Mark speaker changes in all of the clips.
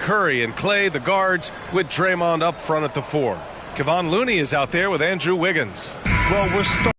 Speaker 1: Curry and Clay, the guards, with Draymond up front at the 4. Kevon Looney is out there with Andrew Wiggins.
Speaker 2: Well, we're starting.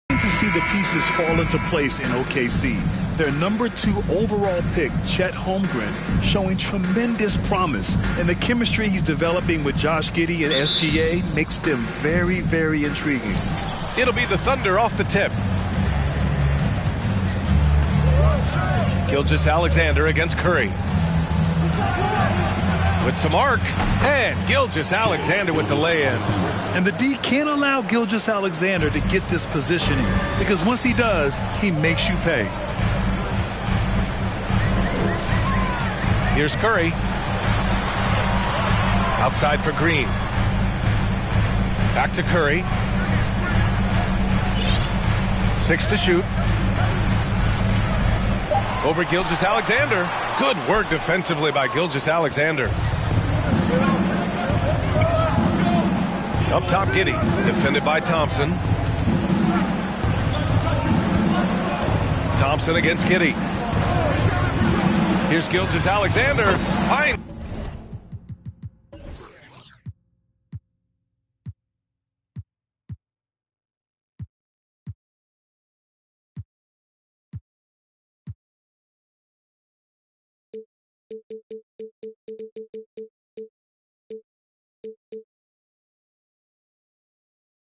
Speaker 2: To see the pieces fall into place in OKC. Their number 2 overall pick, Chet Holmgren, showing tremendous promise, and the chemistry he's developing with Josh Giddey and SGA makes them very, very intriguing.
Speaker 1: It'll be the Thunder off the tip. Gilgeous-Alexander against Curry. With some arc, and Gilgeous-Alexander with the lay-in.
Speaker 2: And the D can't allow Gilgeous-Alexander to get this positioning, because once he does, he makes you pay.
Speaker 1: Here's Curry. Outside for Green. Back to Curry. 6 to shoot. Over Gilgeous-Alexander. Good work defensively by Gilgeous-Alexander. Up top, Giddey, defended by Thompson. Thompson against Giddey. Here's Gilgeous-Alexander. Fine.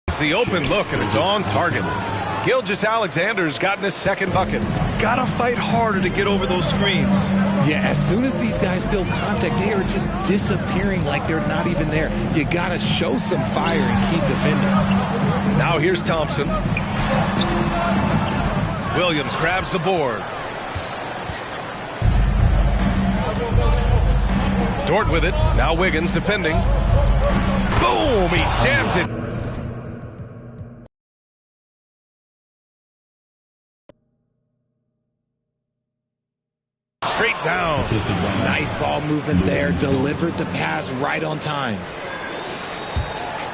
Speaker 1: It's the open look, and it's on target. Gilgeous-Alexander's gotten his second bucket.
Speaker 2: Gotta fight harder to get over those screens.
Speaker 3: Yeah, as soon as these guys feel contact, they are just disappearing like they're not even there. You gotta show some fire and keep defending.
Speaker 1: Now here's Thompson. Williams grabs the board. Dort with it. Now Wiggins defending. Boom! He jams it. Straight down.
Speaker 3: Nice ball movement there. Delivered the pass right on time.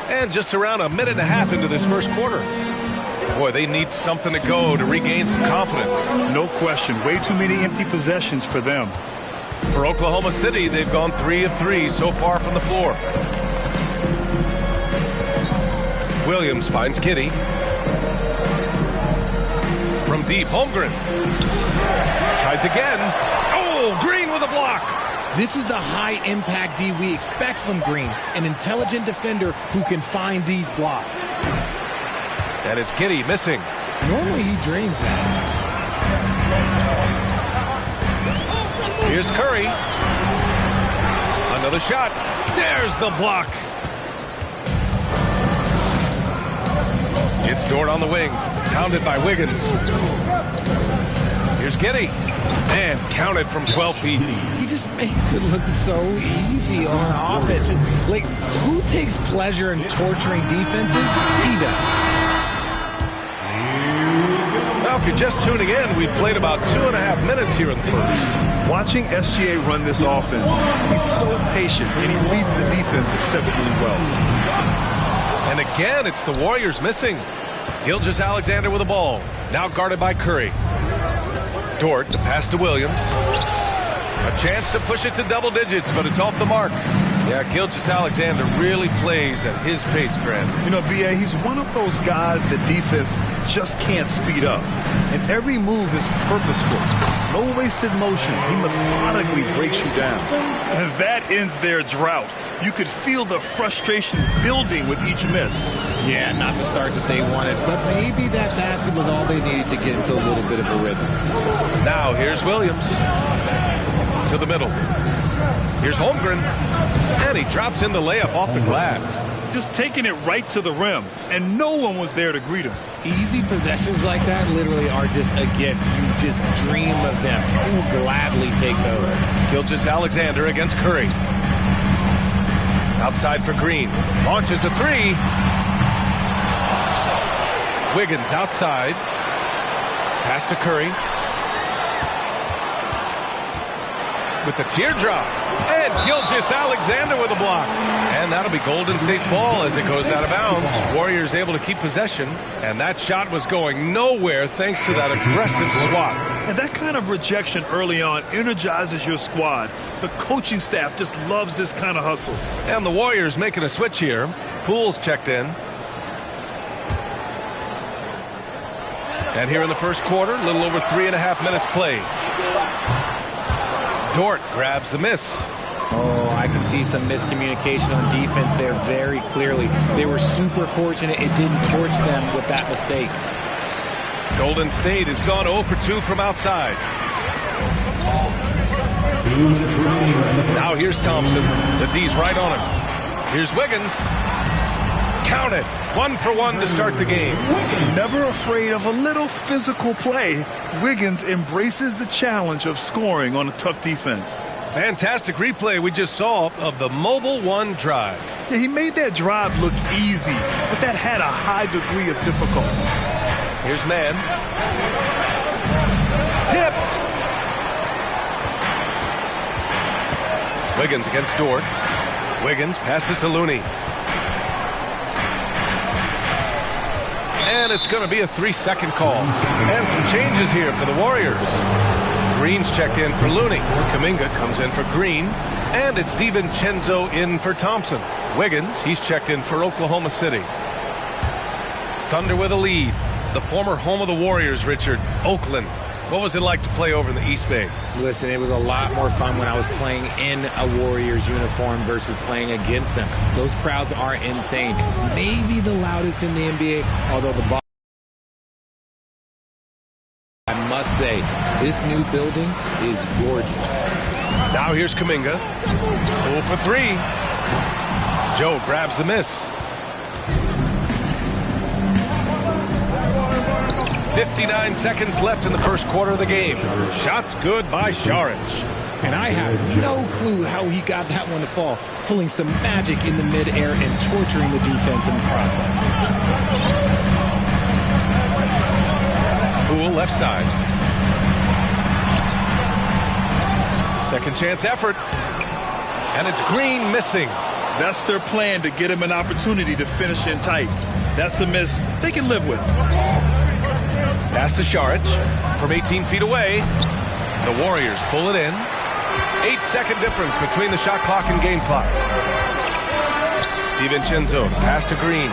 Speaker 1: And just around a minute and a half into this first quarter. Boy, they need something to go to regain some confidence.
Speaker 2: No question. Way too many empty possessions for them.
Speaker 1: For Oklahoma City, they've gone 3 of 3 so far from the floor. Williams finds Giddey. From deep, Holmgren. Tries again. Oh, Green with a block.
Speaker 3: This is the high-impact D we expect from Green, an intelligent defender who can find these blocks.
Speaker 1: And it's Giddey missing.
Speaker 3: Normally he drains that.
Speaker 1: Here's Curry. Another shot. There's the block. It's Dort on the wing. Pounded by Wiggins. Here's Giddey. And counted from 12 feet.
Speaker 3: He just makes it look so easy on offense. Like, who takes pleasure in torturing defenses? He does.
Speaker 1: Well, if you're just tuning in, we've played about 2.5 minutes here in the first.
Speaker 2: Watching SGA run this offense, he's so patient, and he reads the defense exceptionally well.
Speaker 1: And again, it's the Warriors missing. Gilgeous-Alexander with the ball. Now guarded by Curry. Dort, the pass to Williams. A chance to push it to double digits, but it's off the mark. Yeah, Gilgeous-Alexander really plays at his pace, Grant.
Speaker 2: You know, B.A., he's one of those guys the defense just can't speed up. And every move is purposeful. No wasted motion. He methodically breaks you down. And that ends their drought. You could feel the frustration building with each miss.
Speaker 3: Yeah, not the start that they wanted, but maybe that basket was all they needed to get into a little bit of a rhythm.
Speaker 1: Now here's Williams. To the middle. Here's Holmgren, and he drops in the layup off the glass.
Speaker 2: Just taking it right to the rim, and no one was there to greet him.
Speaker 3: Easy possessions like that literally are just a gift. You just dream of them. You'll gladly take those.
Speaker 1: Gilgeous-Alexander against Curry. Outside for Green. Launches a three. Wiggins outside. Pass to Curry. With the teardrop. And Gilgeous-Alexander with a block. And that'll be Golden State's ball as it goes out of bounds. Warriors able to keep possession. And that shot was going nowhere thanks to that aggressive swat.
Speaker 2: And that kind of rejection early on energizes your squad. The coaching staff just loves this kind of hustle.
Speaker 1: And the Warriors making a switch here. Poole's checked in. And here in the first quarter, a little over 3.5 minutes played. Dort grabs the miss.
Speaker 3: Oh, I can see some miscommunication on defense there very clearly. They were super fortunate it didn't torch them with that mistake.
Speaker 1: Golden State has gone 0 for 2 from outside. Now here's Thompson. The D's right on him. Here's Wiggins. Count it. 1 for 1 to start the game.
Speaker 2: Never afraid of a little physical play, Wiggins embraces the challenge of scoring on a tough defense.
Speaker 1: Fantastic replay we just saw of the Mobile One drive.
Speaker 2: Yeah, he made that drive look easy, but that had a high degree of difficulty.
Speaker 1: Here's Mann. Tipped. Wiggins against Dort. Wiggins passes to Looney. And it's going to be a 3-second call. And some changes here for the Warriors. Green's checked in for Looney. Kuminga comes in for Green. And it's DiVincenzo in for Thompson. Wiggins, he's checked in for Oklahoma City. Thunder with a lead. The former home of the Warriors, Richard, Oakland. What was it like to play over in the East Bay?
Speaker 3: Listen, it was a lot more fun when I was playing in a Warriors uniform versus playing against them. Those crowds are insane. Maybe the loudest in the NBA, although the ball. I must say, this new building is gorgeous.
Speaker 1: Now here's Kuminga. 0 for 3. Joe grabs the miss. 59 seconds left in the first quarter of the game. Shots good by Saric.
Speaker 3: And I have no clue how he got that one to fall, pulling some magic in the midair and torturing the defense in the process.
Speaker 1: Poole left side. Second chance effort. And it's Green missing.
Speaker 2: That's their plan, to get him an opportunity to finish in tight. That's a miss they can live with.
Speaker 1: Pass to Saric from 18 feet away. The Warriors pull it in. 8-second difference between the shot clock and game clock. DiVincenzo pass to Green.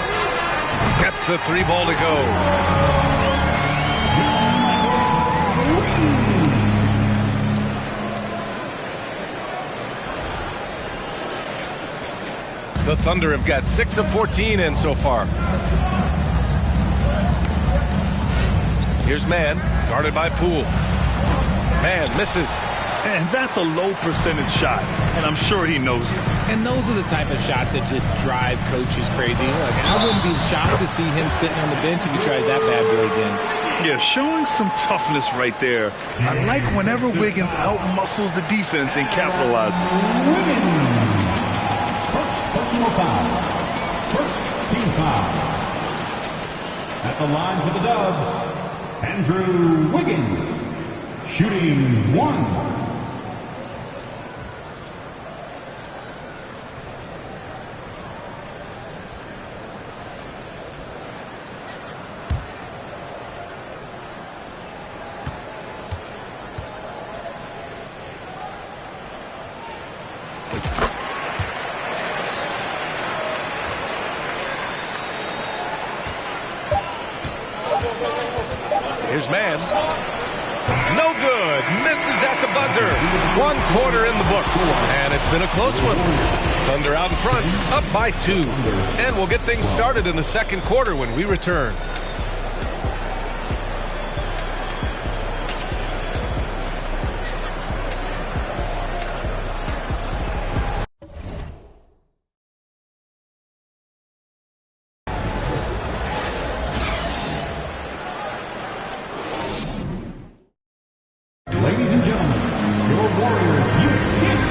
Speaker 1: Gets the 3 ball to go. The Thunder have got 6 of 14 in so far. Here's Mann, guarded by Poole. Mann misses.
Speaker 2: And that's a low percentage shot, and I'm sure he knows it.
Speaker 3: And those are the type of shots that just drive coaches crazy. Look, I wouldn't be shocked to see him sitting on the bench if he tries that bad boy again.
Speaker 2: Yeah, showing some toughness right there. I like whenever Wiggins outmuscles the defense and capitalizes.
Speaker 4: First team foul. At the line for the Dubs, Andrew Wiggins, shooting 1.
Speaker 1: Here's Mann. No good. Misses at the buzzer. 1 quarter in the books. And it's been a close one. Thunder out in front, up by 2. And we'll get things started in the second quarter when we return.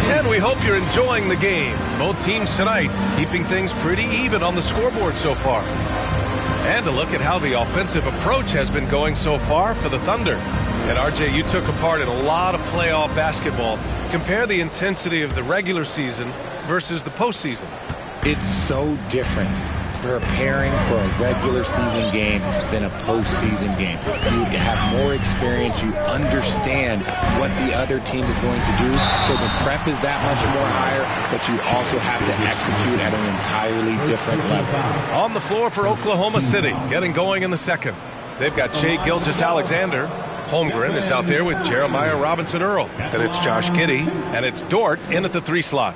Speaker 1: And we hope you're enjoying the game. Both teams tonight keeping things pretty even on the scoreboard so far. And a look at how the offensive approach has been going so far for the Thunder. And RJ, you took a part in a lot of playoff basketball. Compare the intensity of the regular season versus the postseason.
Speaker 3: It's so different preparing for a regular season game than a postseason game. You have more experience. You understand what the other team is going to do. So the prep is that much more higher, but you also have to execute at an entirely different level.
Speaker 1: On the floor for Oklahoma City, getting going in the second. They've got Shai Gilgeous-Alexander. Holmgren is out there with Jeremiah Robinson-Earl. Then it's Josh Giddey, and it's Dort in at the 3 slot.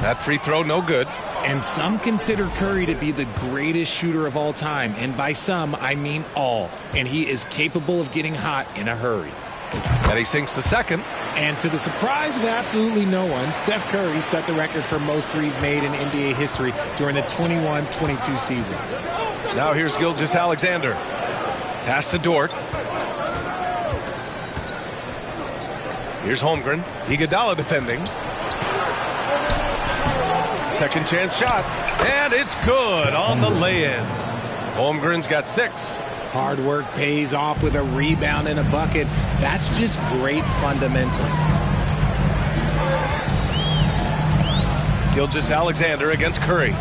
Speaker 1: That free throw, no good.
Speaker 3: And some consider Curry to be the greatest shooter of all time. And by some, I mean all. And he is capable of getting hot in a hurry.
Speaker 1: And he sinks the second.
Speaker 3: And to the surprise of absolutely no one, Steph Curry set the record for most threes made in NBA history during the 21-22 season.
Speaker 1: Now here's Gilgeous-Alexander. Pass to Dort. Here's Holmgren. Iguodala defending. Second chance shot, and it's good on the lay-in. Holmgren's got 6.
Speaker 3: Hard work pays off with a rebound and a bucket. That's just great fundamental.
Speaker 1: Gilgeous-Alexander against Curry.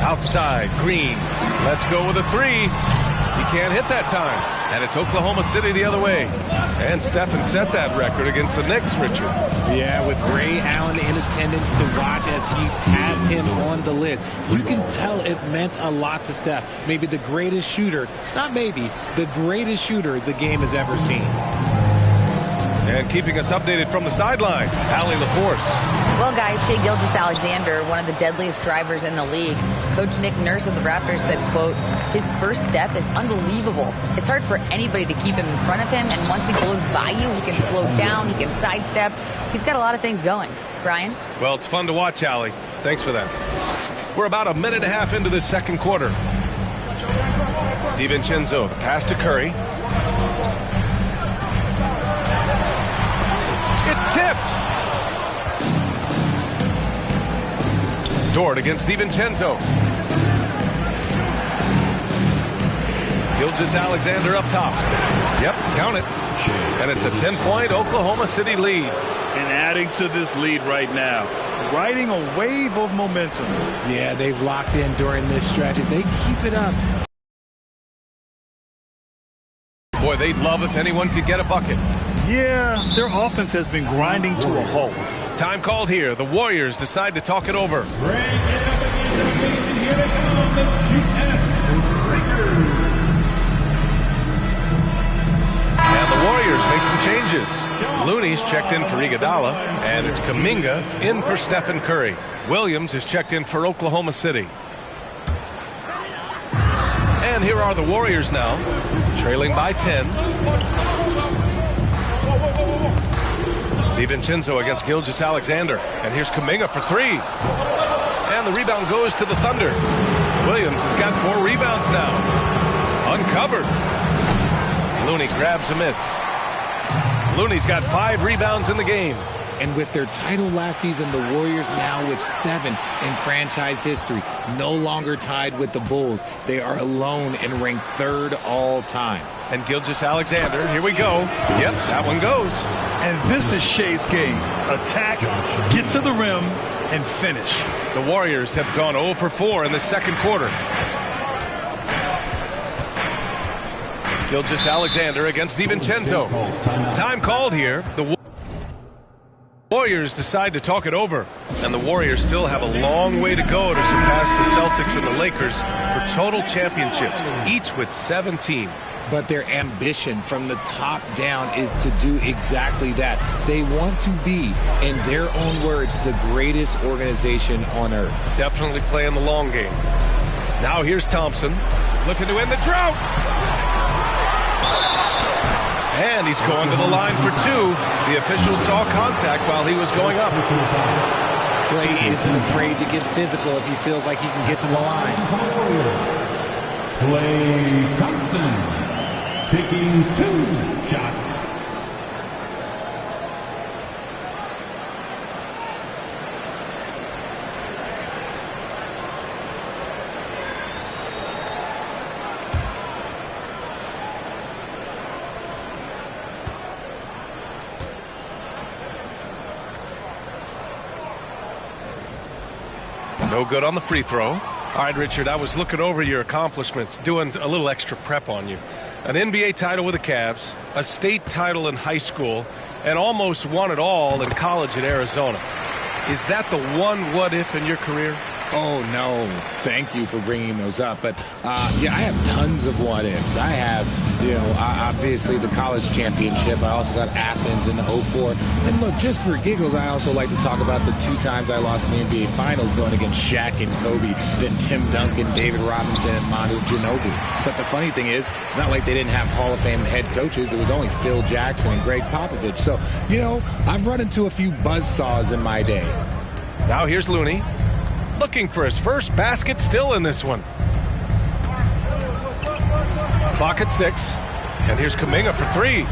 Speaker 1: Outside, Green. Let's go with a 3. He can't hit that time. And it's Oklahoma City the other way. And Stephen set that record against the Knicks, Richard.
Speaker 3: Yeah, with Ray Allen in attendance to watch as he passed him on the list. You can tell it meant a lot to Steph. Maybe the greatest shooter, not maybe, the greatest shooter the game has ever seen.
Speaker 1: And keeping us updated from the sideline, Allie LaForce.
Speaker 5: Well, guys, Shai Gilgeous-Alexander, one of the deadliest drivers in the league. Coach Nick Nurse of the Raptors said, quote, his first step is unbelievable. It's hard for anybody to keep him in front of him, and once he blows by you, he can slow down, he can sidestep. He's got a lot of things going. Brian?
Speaker 1: Well, it's fun to watch, Allie. Thanks for that. We're about a minute and a half into this second quarter. DiVincenzo, the pass to Curry. It's tipped. Dort against DiVincenzo. Gilgeous-Alexander up top. Yep, count it. And it's a 10-point Oklahoma City lead.
Speaker 2: And adding to this lead right now, riding a wave of momentum.
Speaker 3: Yeah, they've locked in during this stretch. If they keep it up.
Speaker 1: Boy, they'd love if anyone could get a bucket.
Speaker 2: Yeah, their offense has been grinding to a halt.
Speaker 1: Time called here. The Warriors decide to talk it over. And the Warriors make some changes. Looney's checked in for Iguodala, and it's Kuminga in for Stephen Curry. Williams is checked in for Oklahoma City. And here are the Warriors now, trailing by 10. DiVincenzo against Gilgeous-Alexander. And here's Kuminga for 3. And the rebound goes to the Thunder. Williams has got 4 rebounds now. Uncovered. Looney grabs a miss. Looney's got 5 rebounds in the game.
Speaker 3: And with their title last season, the Warriors now with 7 in franchise history. No longer tied with the Bulls. They are alone and ranked 3rd all time.
Speaker 1: And Gilgeous-Alexander, here we go. Yep, that one goes.
Speaker 2: And this is Shai's game. Attack, get to the rim, and finish.
Speaker 1: The Warriors have gone 0 for 4 in the second quarter. Gilgeous-Alexander against DiVincenzo. Time called here. The Warriors decide to talk it over. And the Warriors still have a long way to go to surpass the Celtics and the Lakers for total championships, each with 17.
Speaker 3: But their ambition from the top down is to do exactly that. They want to be, in their own words, the greatest organization on earth.
Speaker 1: Definitely playing the long game. Now here's Thompson, looking to end the drought. And he's going to the line for two. The official saw contact while he was going up.
Speaker 3: Clay isn't afraid to get physical if he feels like he can get to the line.
Speaker 4: Clay Thompson taking 2 shots.
Speaker 1: No good on the free throw. All right, Richard, I was looking over your accomplishments, doing a little extra prep on you. An NBA title with the Cavs, a state title in high school, and almost won it all in college at Arizona. Is that the one what-if in your career?
Speaker 3: Oh, no. Thank you for bringing those up. But, yeah, I have tons of what-ifs. I have, obviously the college championship. I also got Athens in 04. And, look, just for giggles, I also like to talk about the 2 times I lost in the NBA Finals going against Shaq and Kobe, then Tim Duncan, David Robinson, and Manu Ginobili. But the funny thing is, it's not like they didn't have Hall of Fame head coaches. It was only Phil Jackson and Greg Popovich. So, I've run into a few buzzsaws in my day.
Speaker 1: Now here's Looney. Looking for his first basket, still in this one. Clock at 6. And here's Kuminga for 3.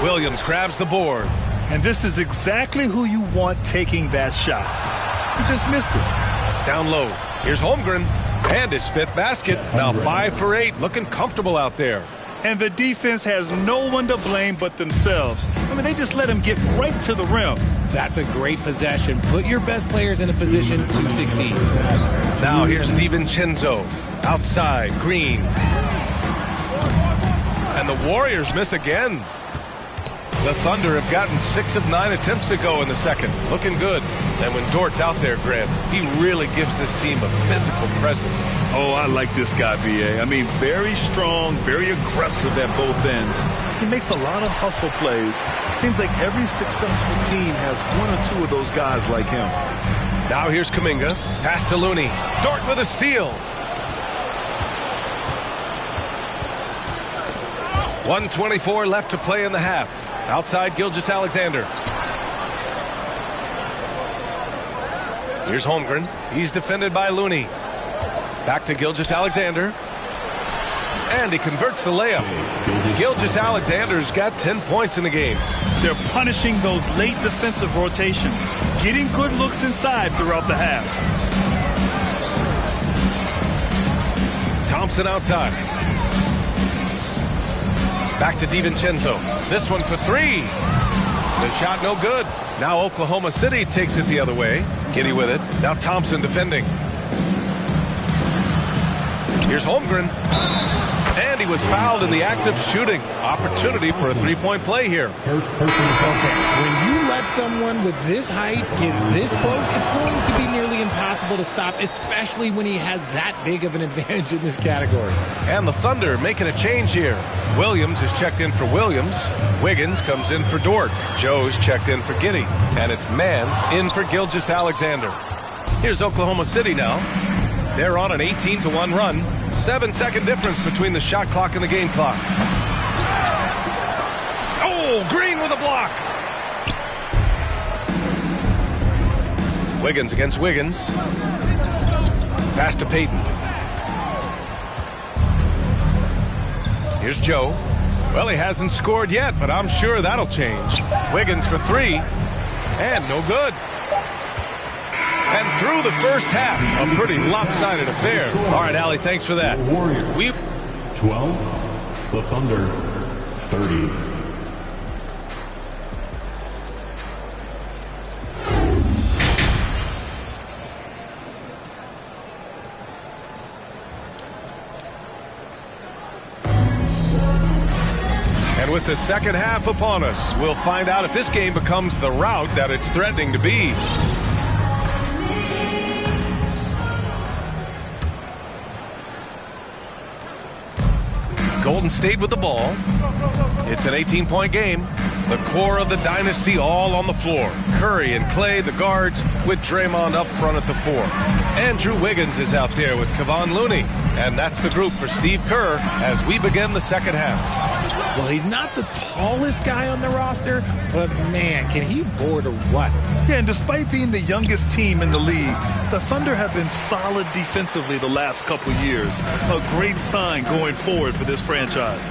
Speaker 1: Williams grabs the board.
Speaker 2: And this is exactly who you want taking that shot. He just missed it.
Speaker 1: Down low. Here's Holmgren. And his 5th basket. Now 5 for 8. Looking comfortable out there.
Speaker 2: And the defense has no one to blame but themselves. I mean, they just let him get right to the rim.
Speaker 3: That's a great possession. Put your best players in a position to succeed.
Speaker 1: Now here's DiVincenzo. Outside, Green. And the Warriors miss again. The Thunder have gotten 6 of 9 attempts to go in the second. Looking good. And when Dort's out there, Grant, he really gives this team a physical presence.
Speaker 2: Oh, I like this guy, B.A. I mean, very strong, very aggressive at both ends. He makes a lot of hustle plays. Seems like every successful team has 1 or 2 of those guys like him.
Speaker 1: Now here's Kuminga. Pass to Looney. Dort with a steal. 1:24 left to play in the half. Outside Gilgeous-Alexander. Here's Holmgren. He's defended by Looney. Back to Gilgeous-Alexander. And he converts the layup. Gilgeous-Alexander's got 10 points in the game.
Speaker 2: They're punishing those late defensive rotations, getting good looks inside throughout the half.
Speaker 1: Thompson outside. Back to DiVincenzo. This one for 3. The shot no good. Now Oklahoma City takes it the other way. Giddy with it. Now Thompson defending. Here's Holmgren. And he was fouled in the act of shooting. Opportunity for a 3-point play here.
Speaker 4: First person to
Speaker 3: When you let someone with this height get this close, it's going to be nearly impossible to stop, especially when he has that big of an advantage in this category.
Speaker 1: And the Thunder making a change here. Williams is checked in for Williams. Wiggins comes in for Dort. Joe's checked in for Giddy. And it's man in for Gilgeous-Alexander. Here's Oklahoma City now. They're on an 18-1 run. 7-second difference between the shot clock and the game clock. Oh, Green with a block. Wiggins against Wiggins. Pass to Payton. Here's Joe. Well, he hasn't scored yet, but I'm sure that'll change. Wiggins for 3. And no good. And through the first half, a pretty lopsided affair. All right, Allie, thanks for that.
Speaker 4: Warriors 12, the Thunder 30.
Speaker 1: And with the second half upon us, we'll find out if this game becomes the rout that it's threatening to be. Golden State with the ball. It's an 18-point game. The core of the dynasty all on the floor. Curry and Clay, the guards, with Draymond up front at the 4. Andrew Wiggins is out there with Kevon Looney. And that's the group for Steve Kerr as we begin the second half.
Speaker 3: Well, he's not the tallest guy on the roster, but man, can he board or what?
Speaker 2: Yeah, and despite being the youngest team in the league, the Thunder have been solid defensively the last couple years. A great sign going forward for this franchise.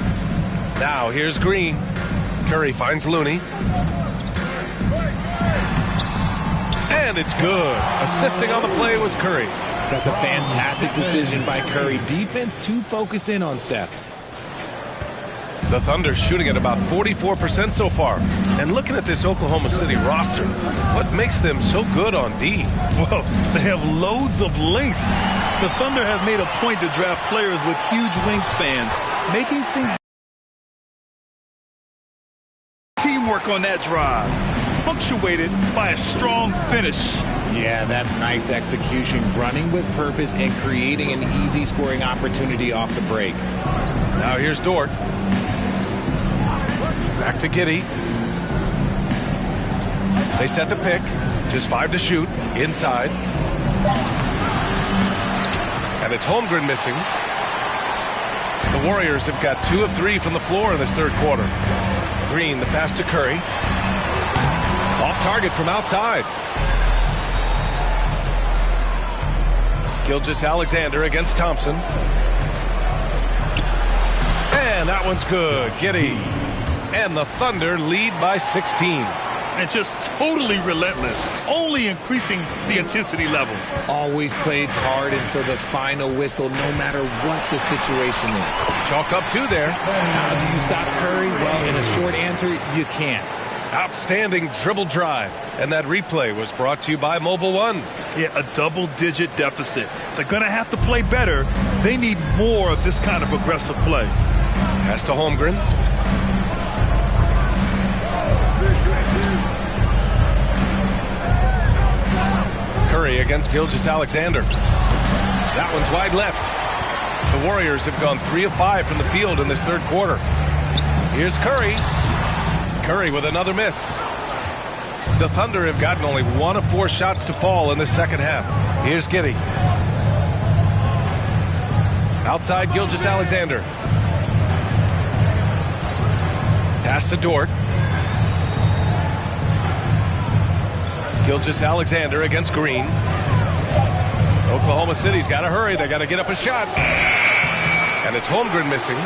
Speaker 1: Now here's Green. Curry finds Looney. And it's good. Assisting on the play was Curry.
Speaker 3: That's a fantastic decision by Curry. Defense too focused in on Steph.
Speaker 1: The Thunder shooting at about 44% so far. And looking at this Oklahoma City roster, what makes them so good on D?
Speaker 2: Well, they have loads of length. The Thunder have made a point to draft players with huge wingspans, making things teamwork on that drive, punctuated by a strong finish.
Speaker 3: Yeah, that's nice execution, running with purpose and creating an easy scoring opportunity off the break.
Speaker 1: Now here's Dort. Back to Giddey. They set the pick. Just 5 to shoot. Inside. And it's Holmgren missing. The Warriors have got 2 of 3 from the floor in this third quarter. Green, the pass to Curry. Off target from outside. Gilgeous-Alexander against Thompson. And that one's good. Giddey. And the Thunder lead by 16.
Speaker 2: And just totally relentless, only increasing the intensity level.
Speaker 3: Always plays hard until the final whistle, no matter what the situation is.
Speaker 1: Chalk up 2 there.
Speaker 3: How do you stop Curry? Well, in a short answer, you can't.
Speaker 1: Outstanding dribble drive. And that replay was brought to you by Mobile One.
Speaker 2: Yeah, a double-digit deficit. They're going to have to play better. They need more of this kind of aggressive play.
Speaker 1: Pass to Holmgren. Curry against Gilgeous-Alexander. That one's wide left. The Warriors have gone 3 of 5 from the field in this third quarter. Here's Curry. Curry with another miss. The Thunder have gotten only 1 of 4 shots to fall in the second half. Here's Giddey. Outside Gilgeous-Alexander. Pass to Dort. Gilgeous-Alexander against Green. Oklahoma City's got to hurry. They got to get up a shot. And it's Holmgren missing.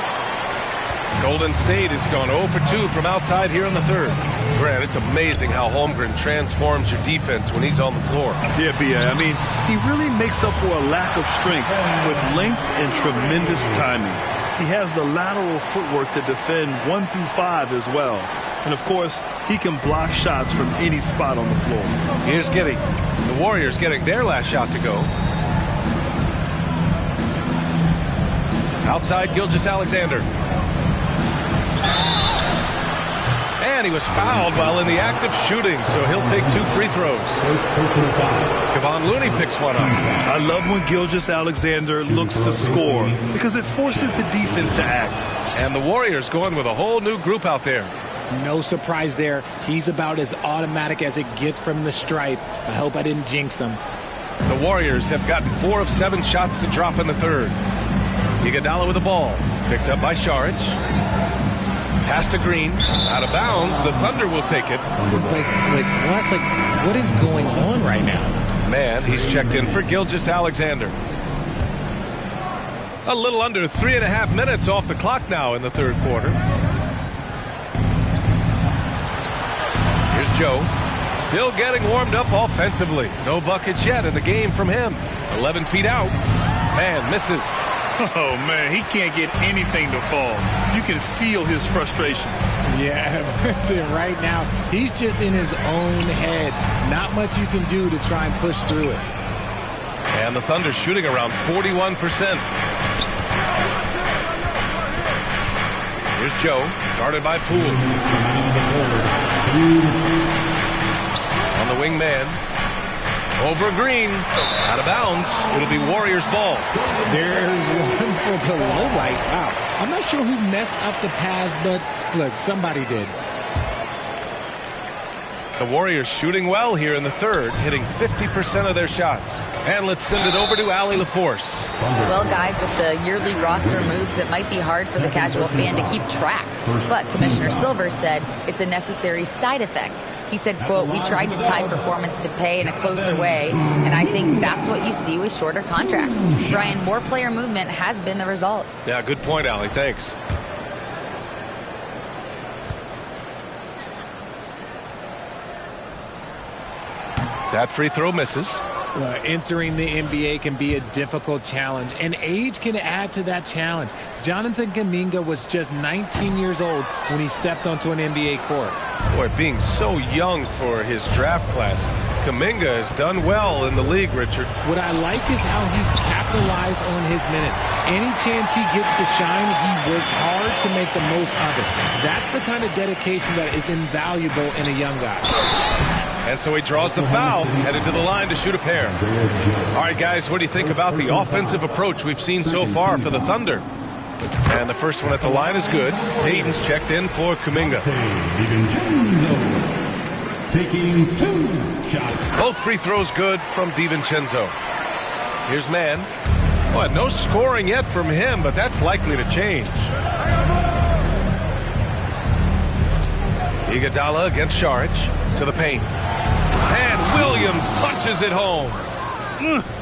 Speaker 1: Golden State has gone 0 for 2 from outside here in the third. Grant, it's amazing how Holmgren transforms your defense when he's on the floor.
Speaker 2: Yeah, B.A. I mean, he really makes up for a lack of strength with length and tremendous timing. He has the lateral footwork to defend 1 through 5 as well. And, of course, he can block shots from any spot on the floor.
Speaker 1: Here's Giddey. The Warriors getting their last shot to go. Outside Gilgeous-Alexander. And he was fouled while in the act of shooting, so he'll take 2 free throws. Kevon Looney picks one up.
Speaker 2: I love when Gilgeous-Alexander looks to score because it forces the defense to act.
Speaker 1: And the Warriors going with a whole new group out there.
Speaker 3: No surprise there. He's about as automatic as it gets from the stripe. I hope I didn't jinx him.
Speaker 1: The Warriors have gotten 4 of 7 shots to drop in the third. Iguodala with the ball. Picked up by Saric. Pass to Green. Out of bounds. The Thunder will take it.
Speaker 3: What is going on right now?
Speaker 1: Man, he's checked in for Gilgeous-Alexander. A little under 3.5 minutes off the clock now in the third quarter. Here's Joe. Still getting warmed up offensively. No buckets yet in the game from him. 11 feet out. Man, misses.
Speaker 2: Oh, man, he can't get anything to fall. You can feel his frustration.
Speaker 3: Yeah, that's it right now. He's just in his own head. Not much you can do to try and push through it.
Speaker 1: And the Thunder shooting around 41%. Here's Joe, guarded by Poole. On the wing man. Over Green. Out of bounds. It'll be Warriors ball.
Speaker 3: There's one for the low light. Wow. I'm not sure who messed up the pass, but look, somebody did.
Speaker 1: The Warriors shooting well here in the third, hitting 50% of their shots. And let's send it over to Allie LaForce.
Speaker 5: Well, guys, with the yearly roster moves, it might be hard for the casual fan to keep track. But Commissioner Silver said it's a necessary side effect. He said, quote, "We tried to tie performance to pay in a closer way, and I think that's what you see with shorter contracts." Brian, more player movement has been the result.
Speaker 1: Yeah, good point, Allie. Thanks. That free throw misses.
Speaker 3: Entering the NBA can be a difficult challenge, and age can add to that challenge. Jonathan Kuminga was just 19 years old when he stepped onto an NBA court.
Speaker 1: Boy, being so young for his draft class, Kuminga has done well in the league, Richard.
Speaker 3: What I like is how he's capitalized on his minutes. Any chance he gets to shine, he works hard to make the most of it. That's the kind of dedication that is invaluable in a young guy.
Speaker 1: And so he draws the foul, headed to the line to shoot a pair. All right, guys, what do you think about the offensive approach we've seen so far for the Thunder? And the first one at the line is good. Payton's checked in for Kuminga.
Speaker 4: Taking 2 shots.
Speaker 1: Both free throws good from DiVincenzo. Here's Mann. Well, no scoring yet from him, but that's likely to change. Iguodala against Saric to the paint. And Williams punches it home.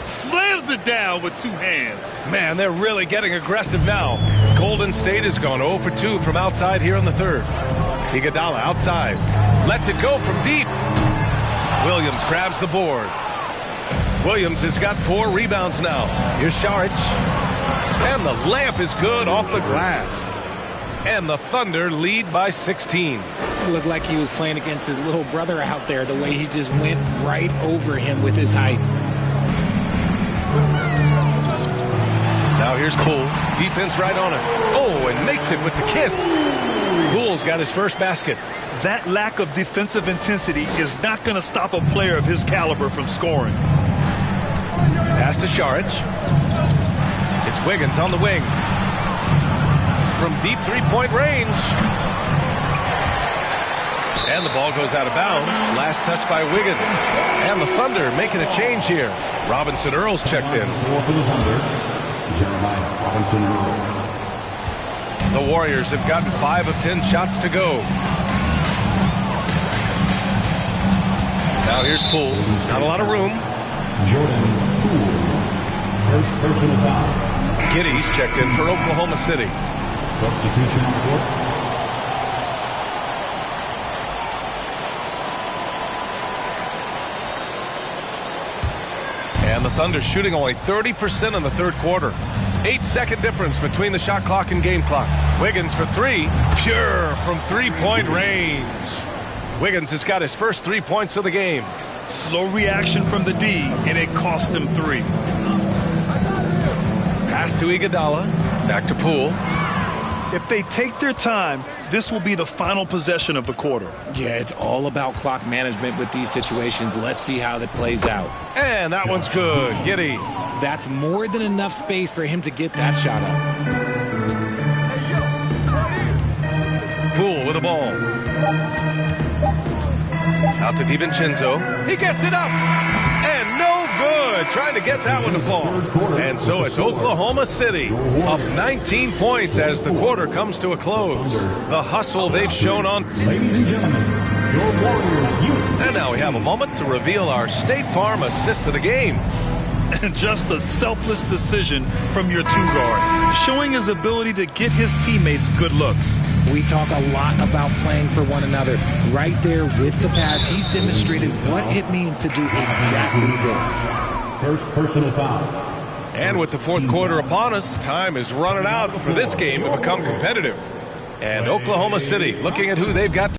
Speaker 2: Slams it down with 2 hands.
Speaker 1: Man, they're really getting aggressive now. Golden State has gone 0 for 2 from outside here in the third. Iguodala outside. Lets it go from deep. Williams grabs the board. Williams has got 4 rebounds now. Here's Saric. And the layup is good off the glass. And the Thunder lead by 16.
Speaker 3: It looked like he was playing against his little brother out there, the way he just went right over him with his height.
Speaker 1: Now here's Poole. Defense right on it. Oh, and makes it with the kiss. Poole's got his first basket.
Speaker 2: That lack of defensive intensity is not going to stop a player of his caliber from scoring.
Speaker 1: Pass to Saric. It's Wiggins on the wing. From deep three-point range. And the ball goes out of bounds. Last touch by Wiggins. And the Thunder making a change here. Robinson Earl's checked in.
Speaker 4: For the Thunder, Jeremiah Robinson Earl.
Speaker 1: The Warriors have gotten 5 of 10 shots to go. Now here's Poole. Not a lot of room.
Speaker 4: Jordan Poole. First personal foul.
Speaker 1: Giddey's checked in for Oklahoma City.
Speaker 4: Substitution on court.
Speaker 1: And the Thunder shooting only 30% in the third quarter. 8-second difference between the shot clock and game clock. Wiggins for 3. Pure from three-point range. Wiggins has got his first 3 points of the game.
Speaker 2: Slow reaction from the D, and it cost him 3.
Speaker 1: Pass to Iguodala. Back to Poole.
Speaker 2: If they take their time, this will be the final possession of the quarter.
Speaker 3: Yeah, it's all about clock management with these situations. Let's see how that plays out.
Speaker 1: And that one's good. Giddey.
Speaker 3: That's more than enough space for him to get that shot up.
Speaker 1: Poole with the ball. Out to DiVincenzo. He gets it up. And no good. Trying to get that one to fall. And so it's Oklahoma City up 19 points as the quarter comes to a close. The hustle they've shown on.
Speaker 4: Ladies and gentlemen, your Warriors.
Speaker 1: And now we have a moment to reveal our State Farm assist of the game.
Speaker 2: And just a selfless decision from your 2-guard, showing his ability to get his teammates good looks.
Speaker 3: We talk a lot about playing for one another. Right there with the pass, he's demonstrated what it means to do exactly this.
Speaker 4: First personal foul.
Speaker 1: And with the fourth quarter upon us, time is running out for this game to become competitive. And Oklahoma City looking at who they've got.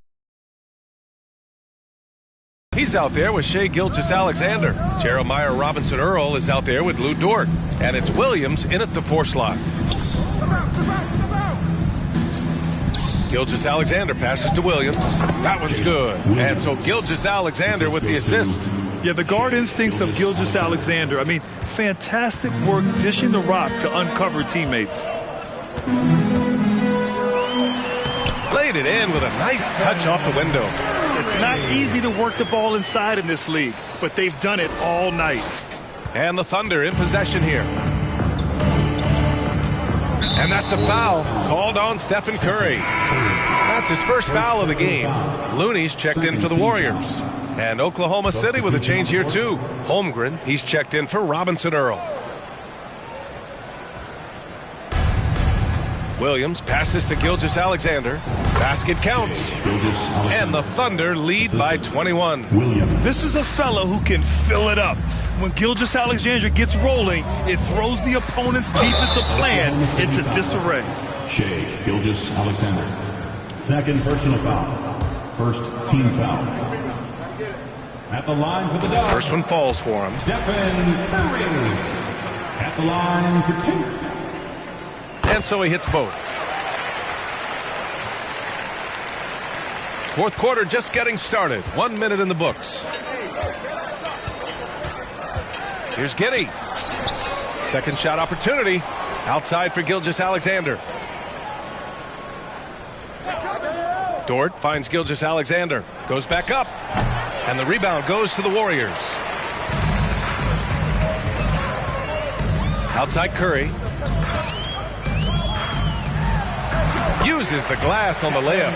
Speaker 1: He's out there with Shai Gilgeous-Alexander. Jeremiah Robinson Earl is out there with Lou Dort. And it's Williams in at the 4 slot. Gilgeous-Alexander passes to Williams. That one's good. And so Gilgeous-Alexander with the assist.
Speaker 2: Yeah, the guard instincts of Gilgeous-Alexander. I mean, fantastic work dishing the rock to uncover teammates.
Speaker 1: Laid it in with a nice touch off the window.
Speaker 2: It's not easy to work the ball inside in this league, but they've done it all night.
Speaker 1: And the Thunder in possession here. And that's a foul called on Stephen Curry. That's his first foul of the game. Looney's checked in for the Warriors. And Oklahoma City with a change here too. Holmgren, he's checked in for Robinson Earl. Williams passes to Gilgeous-Alexander. Basket counts. And the Thunder lead by 21.
Speaker 2: This is a fella who can fill it up. When Gilgeous-Alexander gets rolling, it throws the opponent's defensive plan into disarray.
Speaker 4: Shea Gilgeous-Alexander. Second personal foul. First team foul. At the line for the Dodgers.
Speaker 1: First one falls for him.
Speaker 4: Stephen Curry. At the line for 2.
Speaker 1: And so he hits both. Fourth quarter just getting started. 1 minute in the books. Here's Giddey. Second shot opportunity. Outside for Gilgeous-Alexander. Dort finds Gilgeous-Alexander. Goes back up. And the rebound goes to the Warriors. Outside Curry. Uses the glass on the layup.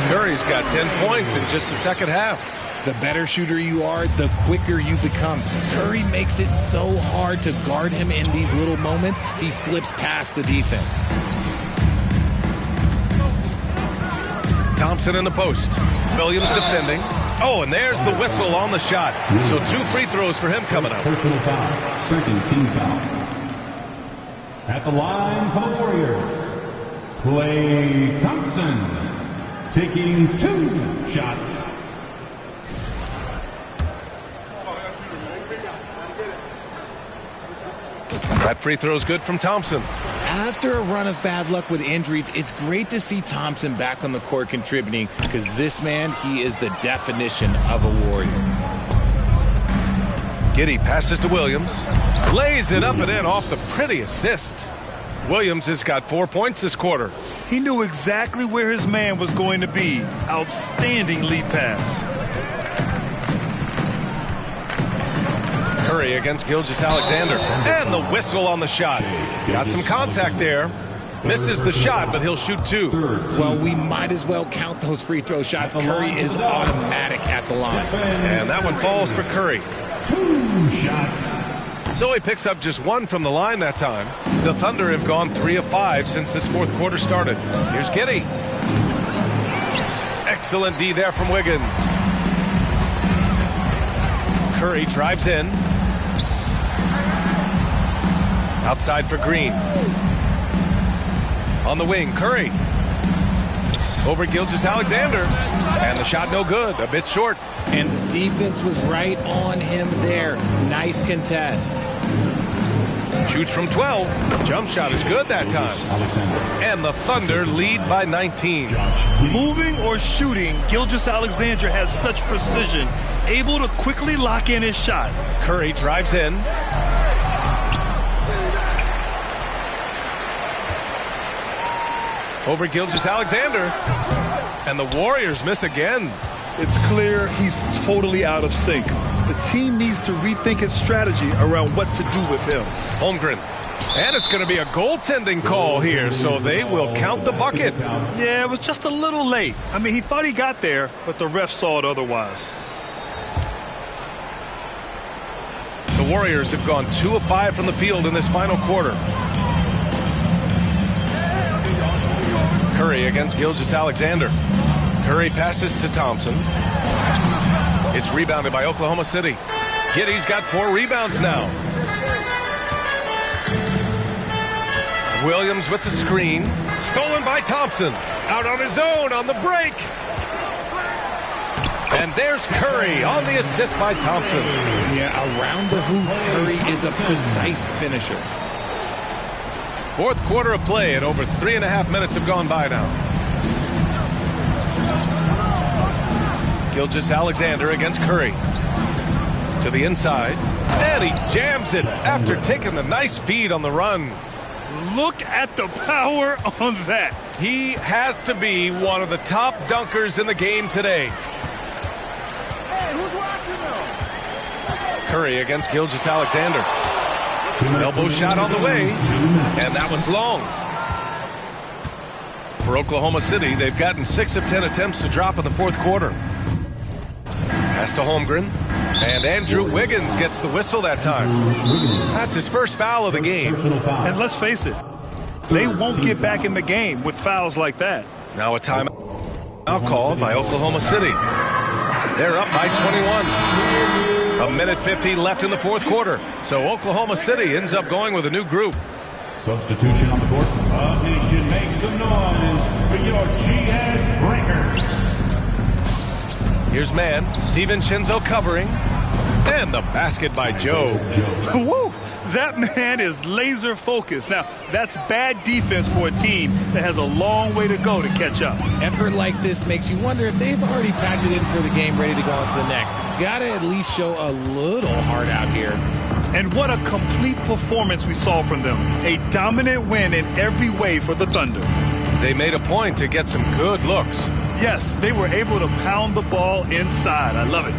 Speaker 1: Curry's got 10 points in just the second half.
Speaker 3: The better shooter you are, the quicker you become. Curry makes it so hard to guard him in these little moments. He slips past the defense.
Speaker 1: Thompson in the post. Williams defending. Oh, and there's the whistle on the shot. So 2 free throws for him coming up.
Speaker 4: Personal foul. Second team foul. At the line for the Warriors. Klay Thompson taking 2 shots.
Speaker 1: That free throw is good from Thompson.
Speaker 3: After a run of bad luck with injuries, it's great to see Thompson back on the court contributing, because this man, he is the definition of a warrior.
Speaker 1: Giddey passes to Williams. Lays it up and in off the pretty assist. Williams has got 4 points this quarter.
Speaker 2: He knew exactly where his man was going to be. Outstanding lead pass.
Speaker 1: Curry against Gilgeous-Alexander. And the whistle on the shot. Got some contact there. Misses the shot, but he'll shoot 2.
Speaker 3: Well, we might as well count those free throw shots. Curry is automatic at the line.
Speaker 1: And that one falls for Curry.
Speaker 4: 2 shots.
Speaker 1: So he picks up just 1 from the line that time. The Thunder have gone 3 of 5 since this fourth quarter started. Here's Giddey. Excellent D there from Wiggins. Curry drives in. Outside for Green. On the wing, Curry. Over Gilgeous-Alexander. And the shot no good, a bit short.
Speaker 3: And the defense was right on him there. Nice contest.
Speaker 1: Shoots from 12. Jump shot is good that time. And the Thunder lead by 19.
Speaker 2: Moving or shooting, Gilgeous-Alexander has such precision, able to quickly lock in his shot.
Speaker 1: Curry drives in. Over Gilgeous-Alexander. And the Warriors miss again.
Speaker 2: It's clear he's totally out of sync. The team needs to rethink its strategy around what to do with him.
Speaker 1: Holmgren. And it's going to be a goaltending call here, so they will count the bucket.
Speaker 2: Yeah, it was just a little late. I mean, he thought he got there, but the ref saw it otherwise.
Speaker 1: The Warriors have gone 2 of 5 from the field in this final quarter. Curry against Gilgeous-Alexander. Curry passes to Thompson. It's rebounded by Oklahoma City. Giddey's got 4 rebounds now. Williams with the screen. Stolen by Thompson. Out on his own on the break. And there's Curry on the assist by Thompson.
Speaker 3: Yeah, around the hoop, Curry is a precise finisher.
Speaker 1: Fourth quarter of play, and over 3.5 minutes have gone by now. Gilgeous-Alexander against Curry. To the inside. And he jams it after taking the nice feed on the run.
Speaker 2: Look at the power on that.
Speaker 1: He has to be one of the top dunkers in the game today. Curry against Gilgeous-Alexander. Elbow shot on the way, and that one's long. For Oklahoma City, they've gotten 6 of 10 attempts to drop in the fourth quarter. Pass to Holmgren, and Andrew Wiggins gets the whistle that time. That's his first foul of the game.
Speaker 2: And let's face it, they won't get back in the game with fouls like that.
Speaker 1: Now a timeout called by Oklahoma City. They're up by 21. 1:50 left in the fourth quarter. So Oklahoma City ends up going with a new group.
Speaker 4: Substitution on the court. Nation, make some noise for your GS Breakers.
Speaker 1: Here's man, DiVincenzo covering. And the basket by Joe.
Speaker 2: Woo! That man is laser focused. Now, that's bad defense for a team that has a long way to go to catch up.
Speaker 3: Effort like this makes you wonder if they've already packed it in for the game, ready to go on to the next. Gotta at least show a little heart out here.
Speaker 2: And what a complete performance we saw from them. A dominant win in every way for the Thunder.
Speaker 1: They made a point to get some good looks.
Speaker 2: Yes, they were able to pound the ball inside. I love it.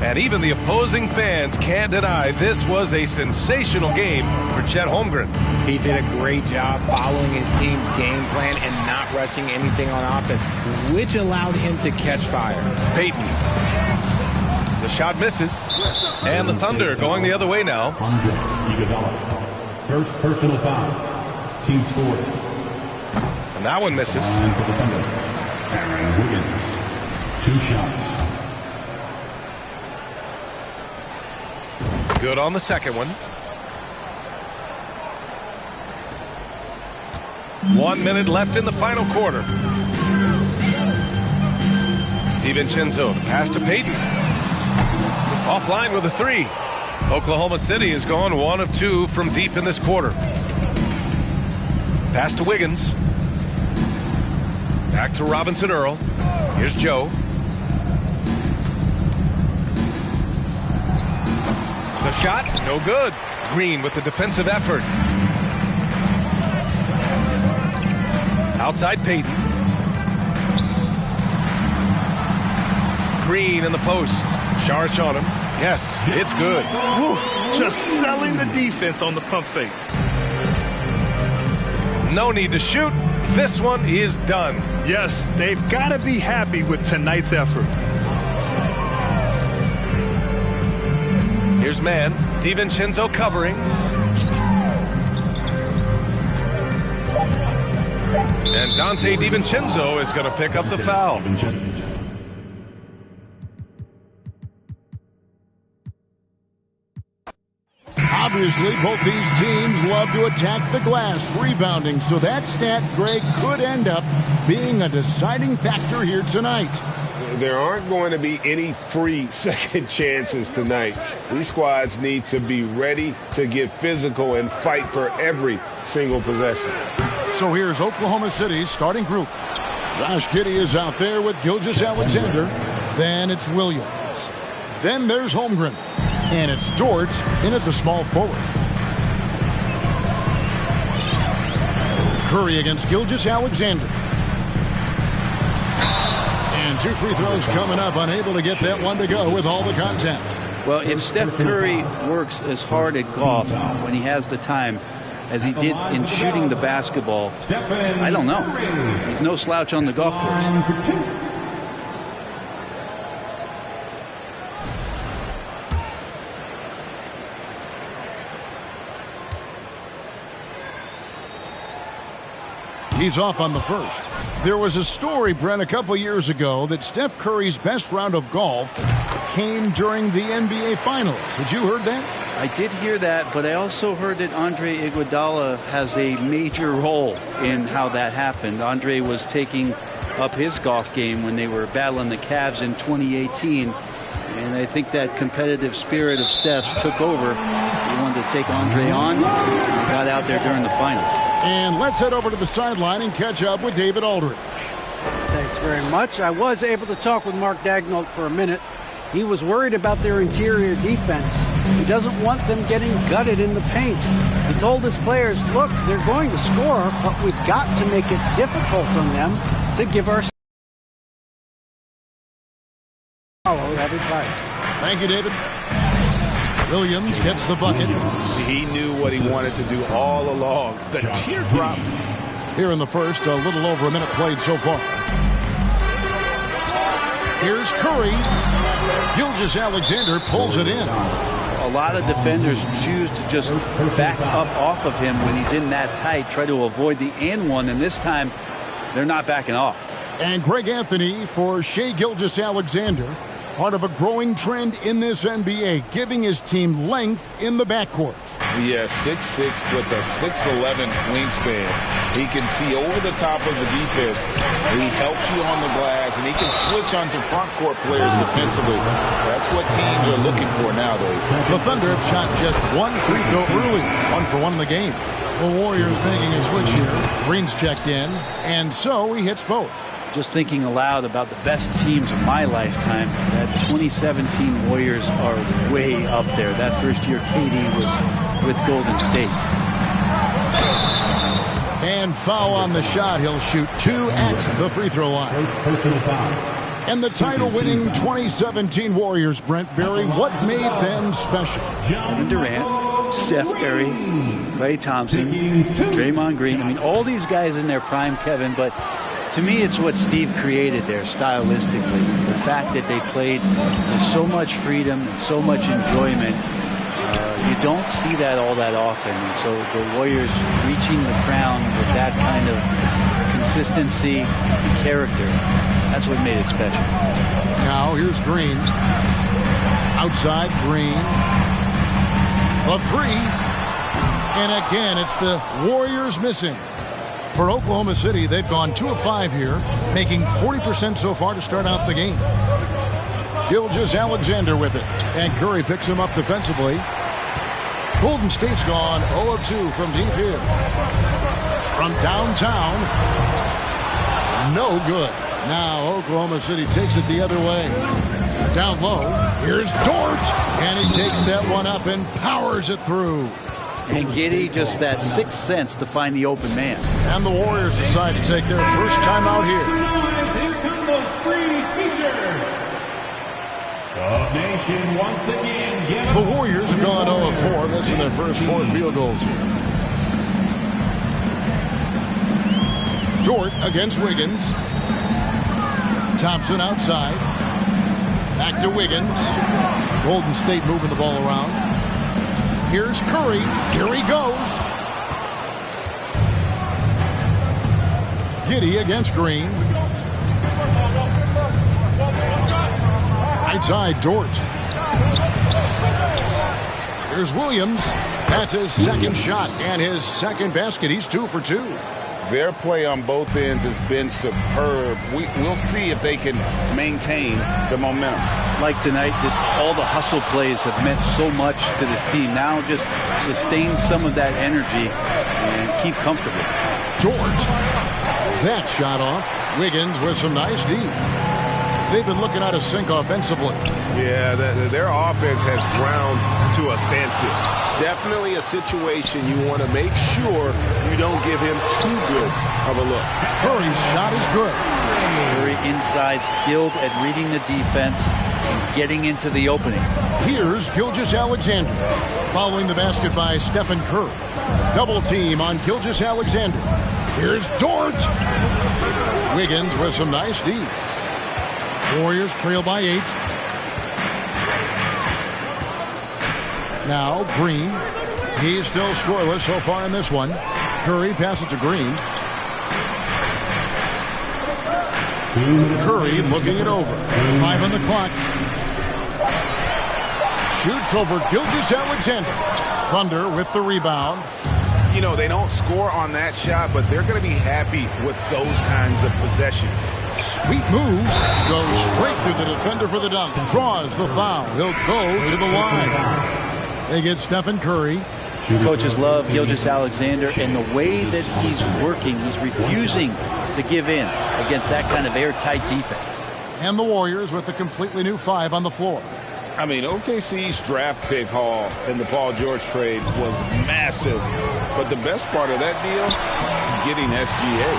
Speaker 1: And even the opposing fans can't deny this was a sensational game for Chet Holmgren.
Speaker 3: He did a great job following his team's game plan and not rushing anything on offense, which allowed him to catch fire.
Speaker 1: Payton. The shot misses. And the Thunder going the other way now.
Speaker 4: First personal foul. Team scores.
Speaker 1: And that one misses.
Speaker 4: And for the Thunder, Aaron Wiggins. 2 shots.
Speaker 1: Good on the second one. 1 minute left in the final quarter. DiVincenzo, the pass to Payton. Offline with a 3. Oklahoma City has gone 1 of 2 from deep in this quarter. Pass to Wiggins. Back to Robinson Earl. Here's Joe. The shot, no good. Green with the defensive effort. Outside Payton. Green in the post. Sharch on him. Yes, it's good.
Speaker 2: Woo, just selling the defense on the pump fake.
Speaker 1: No need to shoot. This one is done.
Speaker 2: Yes, they've got to be happy with tonight's effort.
Speaker 1: Here's man, DiVincenzo covering. And Dante DiVincenzo is going to pick up the foul.
Speaker 6: Obviously, both these teams love to attack the glass, rebounding, so that stat, Greg, could end up being a deciding factor here tonight.
Speaker 7: There aren't going to be any free second chances tonight. These squads need to be ready to get physical and fight for every single possession.
Speaker 6: So here's Oklahoma City's starting group. Josh Giddey is out there with Gilgeous-Alexander. Then it's Williams. Then there's Holmgren. And it's Dort in at the small forward. Curry against Gilgeous-Alexander. And 2 free throws coming up, unable to get that one to go with all the contact.
Speaker 8: Well, if Steph Curry works as hard at golf when he has the time as he did in shooting the basketball, I don't know. He's no slouch on the golf course.
Speaker 6: He's off on the first. There was a story, Brent, a couple years ago that Steph Curry's best round of golf came during the NBA Finals. Had you heard that?
Speaker 8: I did hear that, but I also heard that Andre Iguodala has a major role in how that happened. Andre was taking up his golf game when they were battling the Cavs in 2018. And I think that competitive spirit of Steph's took over. He wanted to take Andre on and got out there during the finals.
Speaker 6: And let's head over to the sideline and catch up with David Aldridge.
Speaker 9: Thanks very much. I was able to talk with Mark Daigneault for a minute. He was worried about their interior defense. He doesn't want them getting gutted in the paint. He told his players, look, they're going to score, but we've got to make it difficult on them to give our follow that advice.
Speaker 6: Thank you, David. Williams gets the bucket.
Speaker 7: He knew what he wanted to do all along. The teardrop.
Speaker 6: Here in the first, a little over a minute played so far. Here's Curry. Gilgeous-Alexander pulls it in.
Speaker 8: A lot of defenders choose to just back up off of him when he's in that tight, try to avoid the and one, and this time they're not backing off.
Speaker 6: And Greg Anthony for Shai Gilgeous-Alexander, part of a growing trend in this NBA, giving his team length in the backcourt.
Speaker 10: Yeah, 6'6" with a 6'11" wingspan. He can see over the top of the defense. He helps you on the glass, and he can switch onto front court players defensively. That's what teams are looking for nowadays.
Speaker 6: The Thunder have shot just one free throw early, 1 for 1 in the game. The Warriors making a switch here. Green's checked in, and so he hits both.
Speaker 8: Just thinking aloud about the best teams of my lifetime, that 2017 Warriors are way up there. That first year KD was with Golden State.
Speaker 6: And foul on the shot. He'll shoot 2 at the free throw line. And the title-winning 2017 Warriors, Brent Berry, what made them special?
Speaker 8: Kevin Durant, Steph Curry, Klay Thompson, Draymond Green. I mean, all these guys in their prime, Kevin, but to me, it's what Steve created there stylistically. The fact that they played with so much freedom and so much enjoyment. You don't see that all that often. And so the Warriors reaching the crown with that kind of consistency and character, that's what made it special.
Speaker 6: Now here's Green. Outside Green. A 3. And again, it's the Warriors missing. For Oklahoma City, they've gone 2 of 5 here, making 40% so far to start out the game. Gilgeous-Alexander with it. And Curry picks him up defensively. Golden State's gone 0 of 2 from deep here. From downtown, no good. Now Oklahoma City takes it the other way. Down low, here's Dort. And he takes that one up and powers it through.
Speaker 8: And Giddey, just that sixth sense to find the open man.
Speaker 6: And the Warriors decide to take their first time out here.
Speaker 4: Here come those free t-shirts. Dub Nation once again.
Speaker 6: The Warriors have gone 0 of 4, missing their first 4 field goals here. Dort against Wiggins. Thompson outside. Back to Wiggins. Golden State moving the ball around. Here's Curry. Here he goes. Giddey against Green. Right side, Dort. Here's Williams. That's his second shot and his second basket. He's 2 for 2.
Speaker 10: Their play on both ends has been superb. We'll see if they can maintain the momentum.
Speaker 8: Like tonight, all the hustle plays have meant so much to this team. Now just sustain some of that energy and keep comfortable.
Speaker 6: Dort. That shot off. Wiggins with some nice D. They've been looking out of sync offensively.
Speaker 7: Yeah, their offense has ground to a standstill. Definitely a situation you want to make sure you don't give him too good of a look.
Speaker 6: Curry's shot is good.
Speaker 8: Curry inside, skilled at reading the defense and getting into the opening.
Speaker 6: Here's Gilgeous-Alexander. Following the basket by Stephen Curry. Double team on Gilgeous-Alexander. Here's Dort. Wiggins with some nice D. Warriors trail by 8. Now Green. He's still scoreless so far in this one. Curry passes to Green. Curry looking it over. 5 on the clock. Shoots over Gilgeous-Alexander. Thunder with the rebound.
Speaker 7: You know, they don't score on that shot, but they're going to be happy with those kinds of possessions.
Speaker 6: Sweet move. Goes straight through the defender for the dunk. Draws the foul. He'll go to the line. They get Stephen Curry.
Speaker 8: Coaches love Gilgeous-Alexander and the way that he's working. He's refusing to give in against that kind of airtight defense.
Speaker 6: And the Warriors with a completely new 5 on the floor.
Speaker 10: I mean, OKC's draft pick haul in the Paul George trade was massive. But the best part of that deal, getting SGA.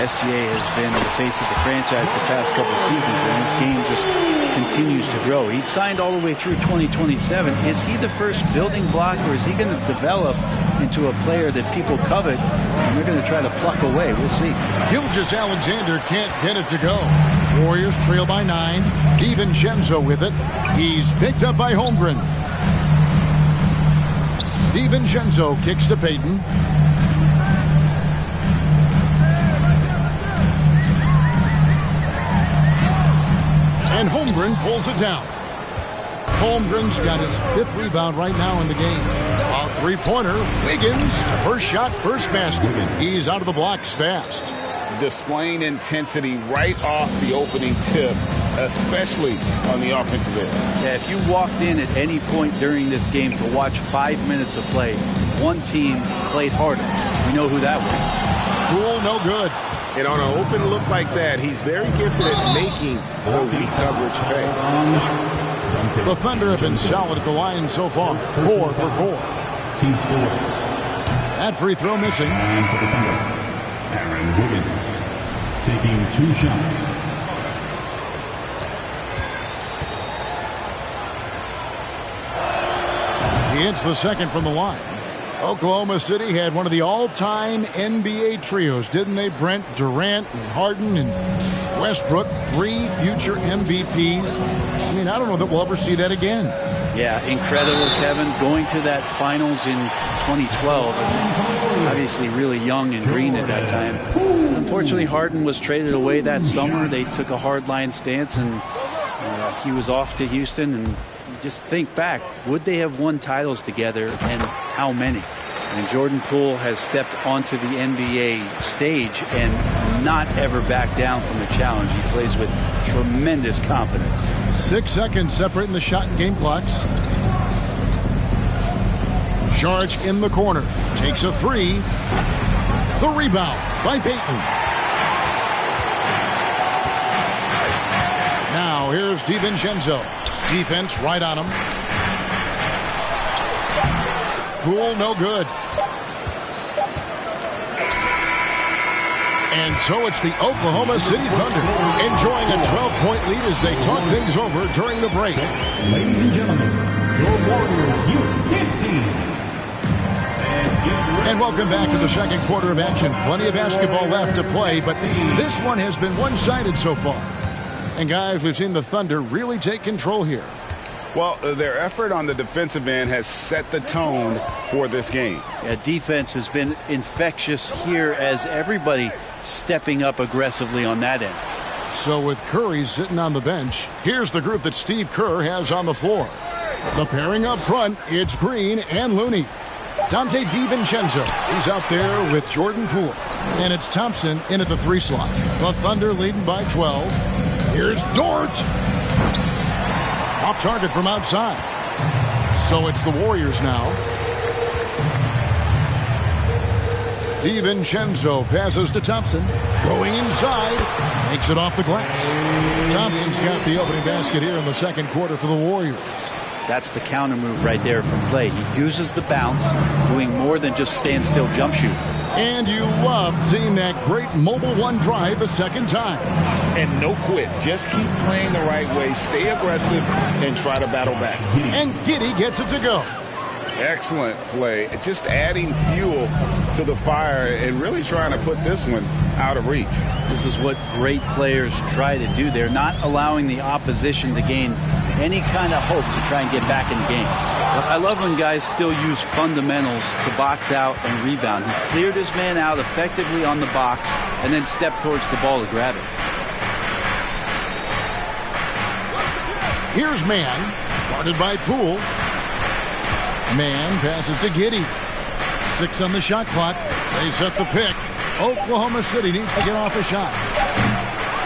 Speaker 8: SGA has been the face of the franchise the past couple seasons, and his game just continues to grow. He signed all the way through 2027. Is he the first building block, or is he going to develop into a player that people covet and they're going to try to pluck away? We'll see.
Speaker 6: Gilgeous-Alexander can't get it to go. Warriors trail by 9. DiVincenzo with it. He's picked up by Holmgren. DiVincenzo kicks to Payton. And Holmgren pulls it down. Holmgren's got his 5th rebound right now in the game. A three-pointer. Wiggins, first shot, first basket. He's out of the blocks fast.
Speaker 10: Displaying intensity right off the opening tip, especially on the offensive end.
Speaker 8: Yeah, if you walked in at any point during this game to watch 5 minutes of play, one team played harder. We know who that was.
Speaker 6: Poole, no good.
Speaker 7: And on an open look like that, he's very gifted at making the weak coverage pay.
Speaker 6: The Thunder have been solid at the line so far. 4 for 4.
Speaker 4: Team score.
Speaker 6: That free throw missing.
Speaker 4: And for the Thunder, Aaron Wiggins taking 2 shots.
Speaker 6: He hits the second from the line. Oklahoma City had one of the all-time NBA trios, didn't they? Brent, Durant, and Harden, and Westbrook, 3 future MVPs. I mean, I don't know that we'll ever see that again.
Speaker 8: Yeah, incredible, Kevin. Going to that finals in 2012. Obviously really young and green at that time. Unfortunately, Harden was traded away that summer. They took a hardline stance, and he was off to Houston. And just think back, would they have won titles together, and how many? And Jordan Poole has stepped onto the NBA stage and not ever backed down from the challenge. He plays with tremendous confidence.
Speaker 6: 6 seconds separating the shot and game clocks. Saric in the corner. Takes a 3. The rebound by Payton. Now here's DiVincenzo. Defense right on him. Poole, no good. And so it's the Oklahoma City Thunder enjoying a 12-point lead as they talk things over during the break.
Speaker 4: Ladies and gentlemen, your Warriors Youth Kids team.
Speaker 6: And welcome back to the second quarter of action. Plenty of basketball left to play, but this one has been one-sided so far. And guys, we've seen the Thunder really take control here.
Speaker 10: Well, their effort on the defensive end has set the tone for this game.
Speaker 8: Yeah, defense has been infectious here as everybody stepping up aggressively on that end.
Speaker 6: So with Curry sitting on the bench, here's the group that Steve Kerr has on the floor. The pairing up front, it's Green and Looney. Dante DiVincenzo, he's out there with Jordan Poole. And it's Thompson in at the 3 slot. The Thunder leading by 12. Here's Dort. Off target from outside. So it's the Warriors now. DiVincenzo passes to Thompson. Going inside. Makes it off the glass. Thompson's got the opening basket here in the second quarter for the Warriors.
Speaker 8: That's the counter move right there from Clay. He uses the bounce, doing more than just stand still jump shoot.
Speaker 6: And you love seeing that great mobile one drive a second time.
Speaker 10: And no quit. Just keep playing the right way. Stay aggressive and try to battle back.
Speaker 6: And Giddey gets it to go.
Speaker 10: Excellent play. Just adding fuel to the fire and really trying to put this one out of reach.
Speaker 8: This is what great players try to do. They're not allowing the opposition to gain any kind of hope to try and get back in the game. I love when guys still use fundamentals to box out and rebound. He cleared his man out effectively on the box and then stepped towards the ball to grab it.
Speaker 6: Here's Mann, guarded by Poole. Mann passes to Giddey. 6 on the shot clock. They set the pick. Oklahoma City needs to get off a shot.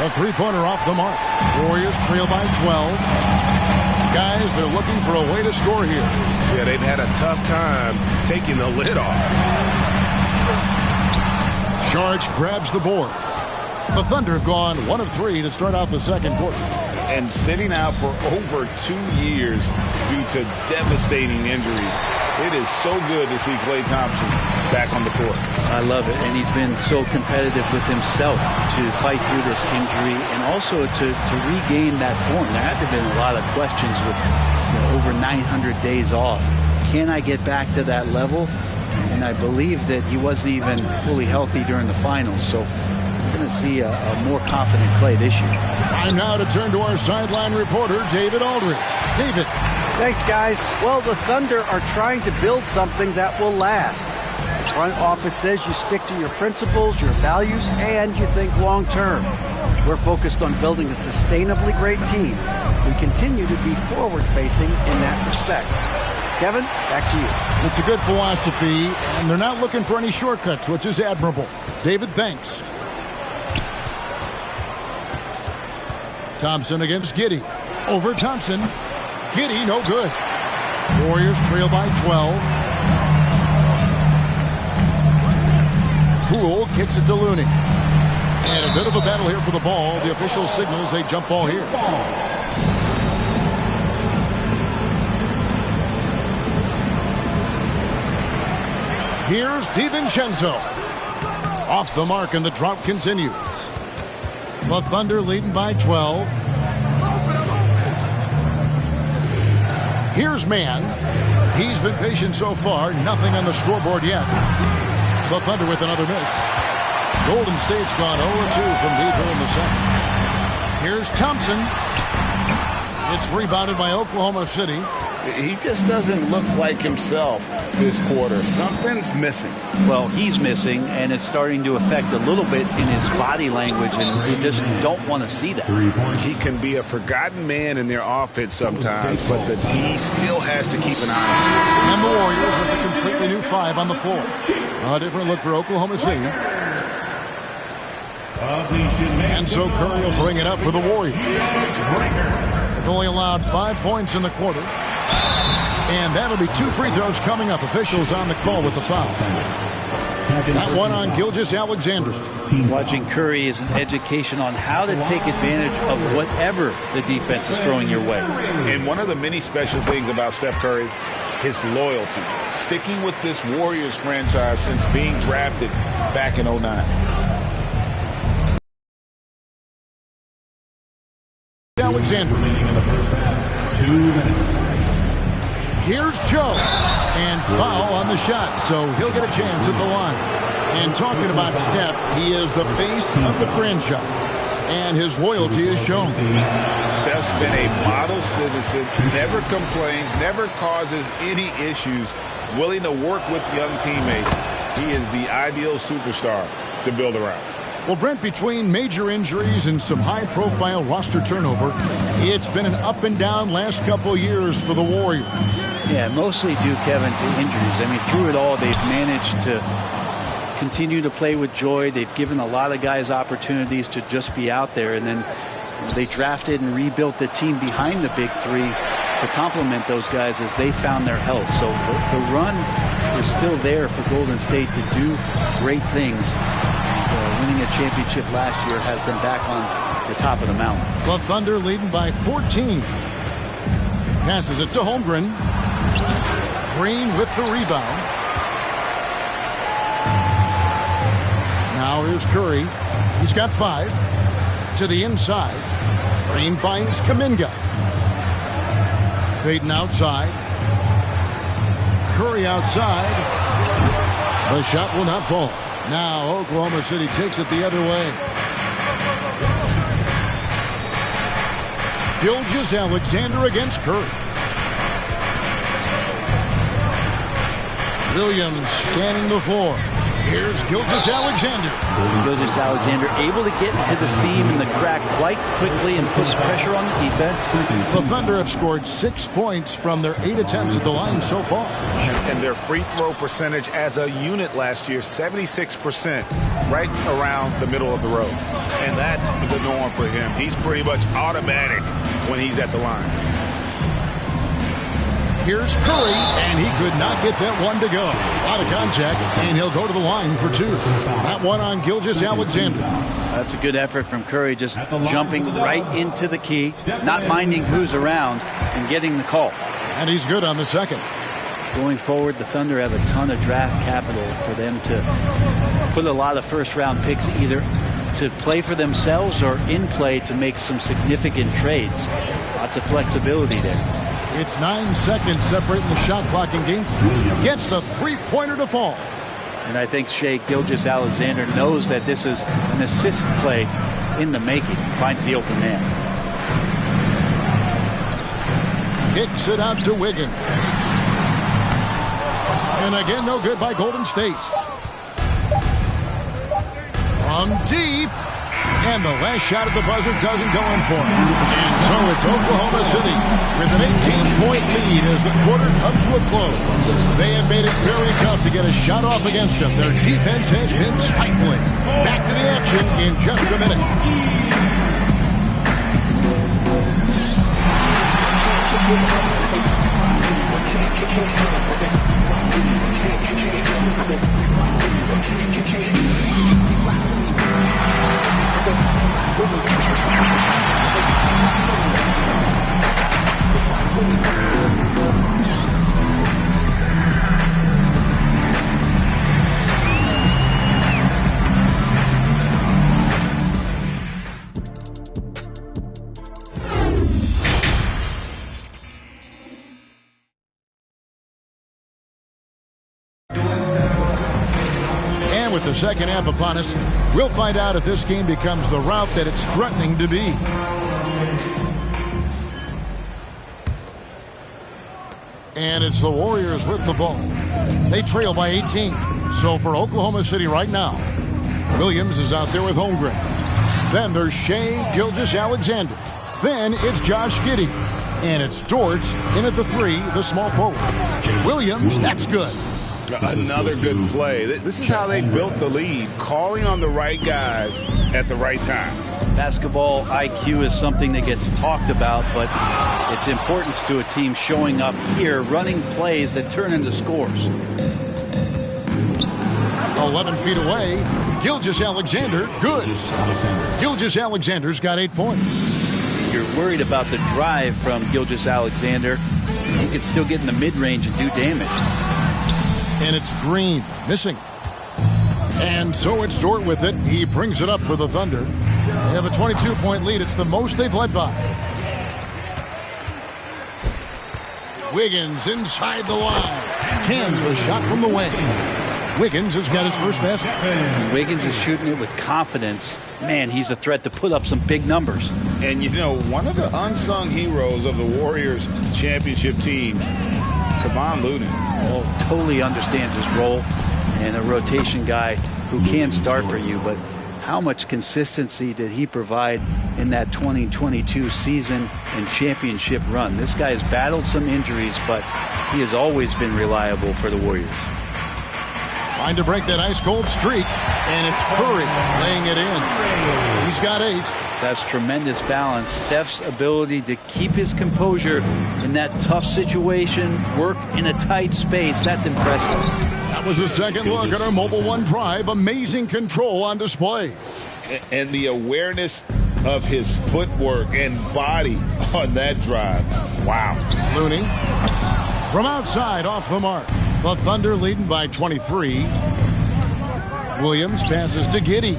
Speaker 6: A 3-pointer off the mark. Warriors trail by 12. Guys, they're looking for a way to score here.
Speaker 7: Yeah, they've had a tough time taking the lid off.
Speaker 6: Saric grabs the board. The Thunder have gone 1 of 3 to start out the second quarter.
Speaker 10: and sitting out for over 2 years due to devastating injuries. It is so good to see Klay Thompson back on the court.
Speaker 8: I love it, and he's been so competitive with himself to fight through this injury and also to regain that form. There had to have been a lot of questions with over 900 days off. Can I get back to that level? And I believe that he wasn't even fully healthy during the finals, so we're going to see a more confident Klay this year.
Speaker 6: Time now to turn to our sideline reporter, David Aldridge. David.
Speaker 9: Thanks, guys. Well, the Thunder are trying to build something that will last. The front office says you stick to your principles, your values, and you think long term. We're focused on building a sustainably great team. We continue to be forward-facing in that respect. Kevin, back to you.
Speaker 6: It's a good philosophy, and they're not looking for any shortcuts, which is admirable. David, thanks. Thompson against Giddey. Over Thompson. Giddey, no good. Warriors trail by 12. Poole kicks it to Looney. And a bit of a battle here for the ball. The official signals a jump ball here. Here's DiVincenzo. Off the mark, and the drought continues. The Thunder leading by 12. Here's Mann. He's been patient so far. Nothing on the scoreboard yet. The Thunder with another miss. Golden State's gone 0-2 from deep here in the second. Here's Thompson. It's rebounded by Oklahoma City.
Speaker 10: He just doesn't look like himself this quarter. Something's missing.
Speaker 8: Well, he's missing, and it's starting to affect a little bit in his body language, and we just don't want to see that.
Speaker 7: He can be a forgotten man in their offense sometimes, but the D still has to keep an eye on him.
Speaker 6: And the Warriors with a completely new 5 on the floor. A different look for Oklahoma City. And so Curry will bring it up for the Warriors. They've only allowed 5 points in the quarter. And that'll be 2 free throws coming up. Officials on the call with the foul. That one on Gilgeous-Alexander.
Speaker 8: Watching Curry is an education on how to take advantage of whatever the defense is throwing your way.
Speaker 7: And one of the many special things about Steph Curry, his loyalty. Sticking with this Warriors franchise since being drafted back in 2009.
Speaker 6: Alexander.
Speaker 4: 2 minutes.
Speaker 6: Here's Joe. And foul on the shot, so he'll get a chance at the line. And talking about Steph, he is the face of the franchise. And his loyalty is shown.
Speaker 7: Steph's been a model citizen, never complains, never causes any issues, willing to work with young teammates. He is the ideal superstar to build around.
Speaker 6: Well, Brent, between major injuries and some high-profile roster turnover, it's been an up-and-down last couple years for the Warriors.
Speaker 8: Yeah, mostly due, Kevin, to injuries. I mean, through it all, they've managed to continue to play with joy. They've given a lot of guys opportunities to just be out there, and then they drafted and rebuilt the team behind the big three to complement those guys as they found their health. So the run is still there for Golden State to do great things. Winning a championship last year has them back on the top of the mountain.
Speaker 6: The Thunder leading by 14. Passes it to Holmgren. Green with the rebound. Now here's Curry. He's got 5. To the inside. Green finds Kuminga. Payton outside. Curry outside. The shot will not fall. Now Oklahoma City takes it the other way. Gilgeous-Alexander against Curry. Williams scanning the floor. Here's Gilgeous-Alexander.
Speaker 8: Gilgeous-Alexander able to get into the seam and the crack quite quickly and push pressure on the defense.
Speaker 6: The Thunder have scored 6 points from their 8 attempts at the line so far.
Speaker 7: And their free throw percentage as a unit last year, 76%, right around the middle of the road. And that's the norm for him. He's pretty much automatic when he's at the line.
Speaker 6: Here's Curry, and he could not get that one to go. Out of contact, and he'll go to the line for two. That one on Gilgeous-Alexander.
Speaker 8: That's a good effort from Curry, just jumping right into the key, not minding who's around, and getting the call.
Speaker 6: And he's good on the second.
Speaker 8: Going forward, the Thunder have a ton of draft capital for them to put a lot of first-round picks either to play for themselves or in play to make some significant trades. Lots of flexibility there.
Speaker 6: It's 9 seconds separating the shot clock in game. Gets the three-pointer to fall.
Speaker 8: And I think Shai Gilgeous-Alexander knows that this is an assist play in the making. Finds the open man.
Speaker 6: Kicks it out to Wiggins. And again, no good by Golden State. From deep. And the last shot at the buzzer doesn't go in for him. And so it's Oklahoma City with an 18-point lead as the quarter comes to a close. They have made it very tough to get a shot off against them. Their defense has been stifling. Back to the action in just a minute. With the second half upon us, we'll find out if this game becomes the rout that it's threatening to be. And it's the Warriors with the ball. They trail by 18. So for Oklahoma City right now, Williams is out there with Holmgren. Then there's Shai Gilgeous-Alexander. Then it's Josh Giddey. And it's Dort in at the three, the small forward. Williams, that's good.
Speaker 7: Another good play. This is how they built the lead, calling on the right guys at the right time.
Speaker 8: Basketball IQ is something that gets talked about, but its importance to a team showing up here, running plays that turn into scores.
Speaker 6: 11 feet away, Gilgeous-Alexander, good. Gilgeous-Alexander's got 8 points.
Speaker 8: You're worried about the drive from Gilgeous-Alexander. He could still get in the mid-range and do damage.
Speaker 6: And it's Green, missing. And so it's Dort with it. He brings it up for the Thunder. They have a 22-point lead. It's the most they've led by. Wiggins inside the line. Cans the shot from the wing. Wiggins has got his first basket.
Speaker 8: Wiggins is shooting it with confidence. Man, he's a threat to put up some big numbers.
Speaker 7: And, you know, one of the unsung heroes of the Warriors championship teams, Kevon Looney.
Speaker 8: Oh, totally understands his role and a rotation guy who can start for you, but how much consistency did he provide in that 2022 season and championship run? This guy has battled some injuries, but he has always been reliable for the Warriors.
Speaker 6: Trying to break that ice-cold streak, and it's Curry laying it in. He's got 8.
Speaker 8: That's tremendous balance. Steph's ability to keep his composure in that tough situation, work in a tight space, that's impressive.
Speaker 6: That was a second look at our Mobile One drive. Amazing control on display.
Speaker 7: And the awareness of his footwork and body on that drive. Wow.
Speaker 6: Looney from outside off the mark. The Thunder leading by 23. Williams passes to Giddey.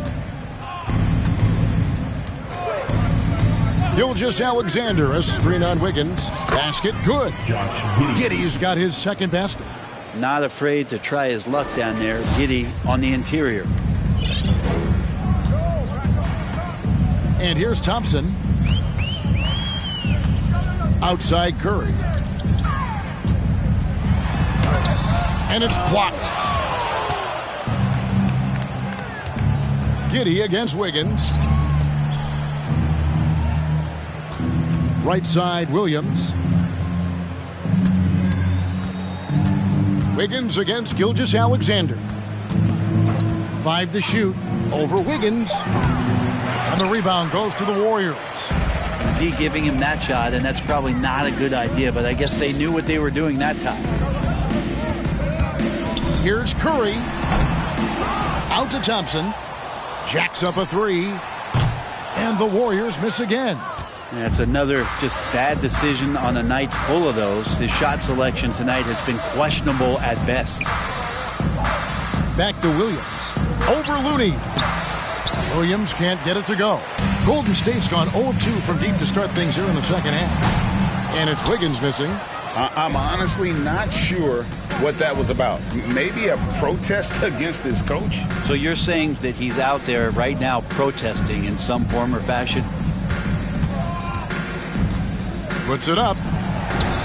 Speaker 6: Gilgeous-Alexander, a screen on Wiggins. Basket, good. Giddey's got his second basket.
Speaker 8: Not afraid to try his luck down there. Giddey on the interior.
Speaker 6: And here's Thompson. Outside Curry. And it's blocked. Giddey against Wiggins. Right side, Williams. Wiggins against Gilgeous-Alexander. 5 to shoot over Wiggins. And the rebound goes to the Warriors.
Speaker 8: the D giving him that shot, and that's probably not a good idea, but I guess they knew what they were doing that time.
Speaker 6: Here's Curry. Out to Thompson. Jacks up a three. And the Warriors miss again.
Speaker 8: Yeah, it's another just bad decision on a night full of those. His shot selection tonight has been questionable at best.
Speaker 6: Back to Williams. Over Looney. Williams can't get it to go. Golden State's gone 0 of 2 from deep to start things here in the second half. And it's Wiggins missing.
Speaker 7: I'm honestly not sure what that was about. Maybe a protest against his coach?
Speaker 8: So you're saying that he's out there right now protesting in some form or fashion?
Speaker 6: Puts it up.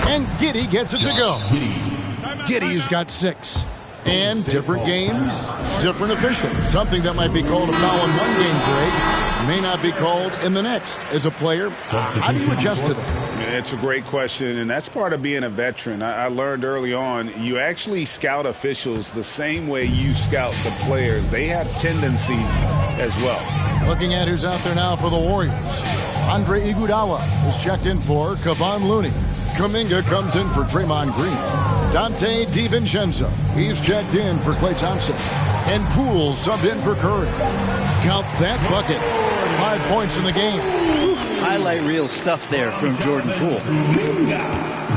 Speaker 6: And Giddey gets it to go. Giddey's got 6. And different games, different officials. Something that might be called a foul in one game break may not be called in the next. As a player, how do you adjust to that?
Speaker 7: It's a great question, and that's part of being a veteran. I learned early on, you actually scout officials the same way you scout the players. They have tendencies as well.
Speaker 6: Looking at who's out there now for the Warriors. Andre Iguodala is checked in for Kevon Looney. Kuminga comes in for Draymond Green. Dante DiVincenzo, he's checked in for Klay Thompson. And Poole subbed in for Curry. Count that bucket. 5 points in the game.
Speaker 8: Highlight reel stuff there from Jordan Poole.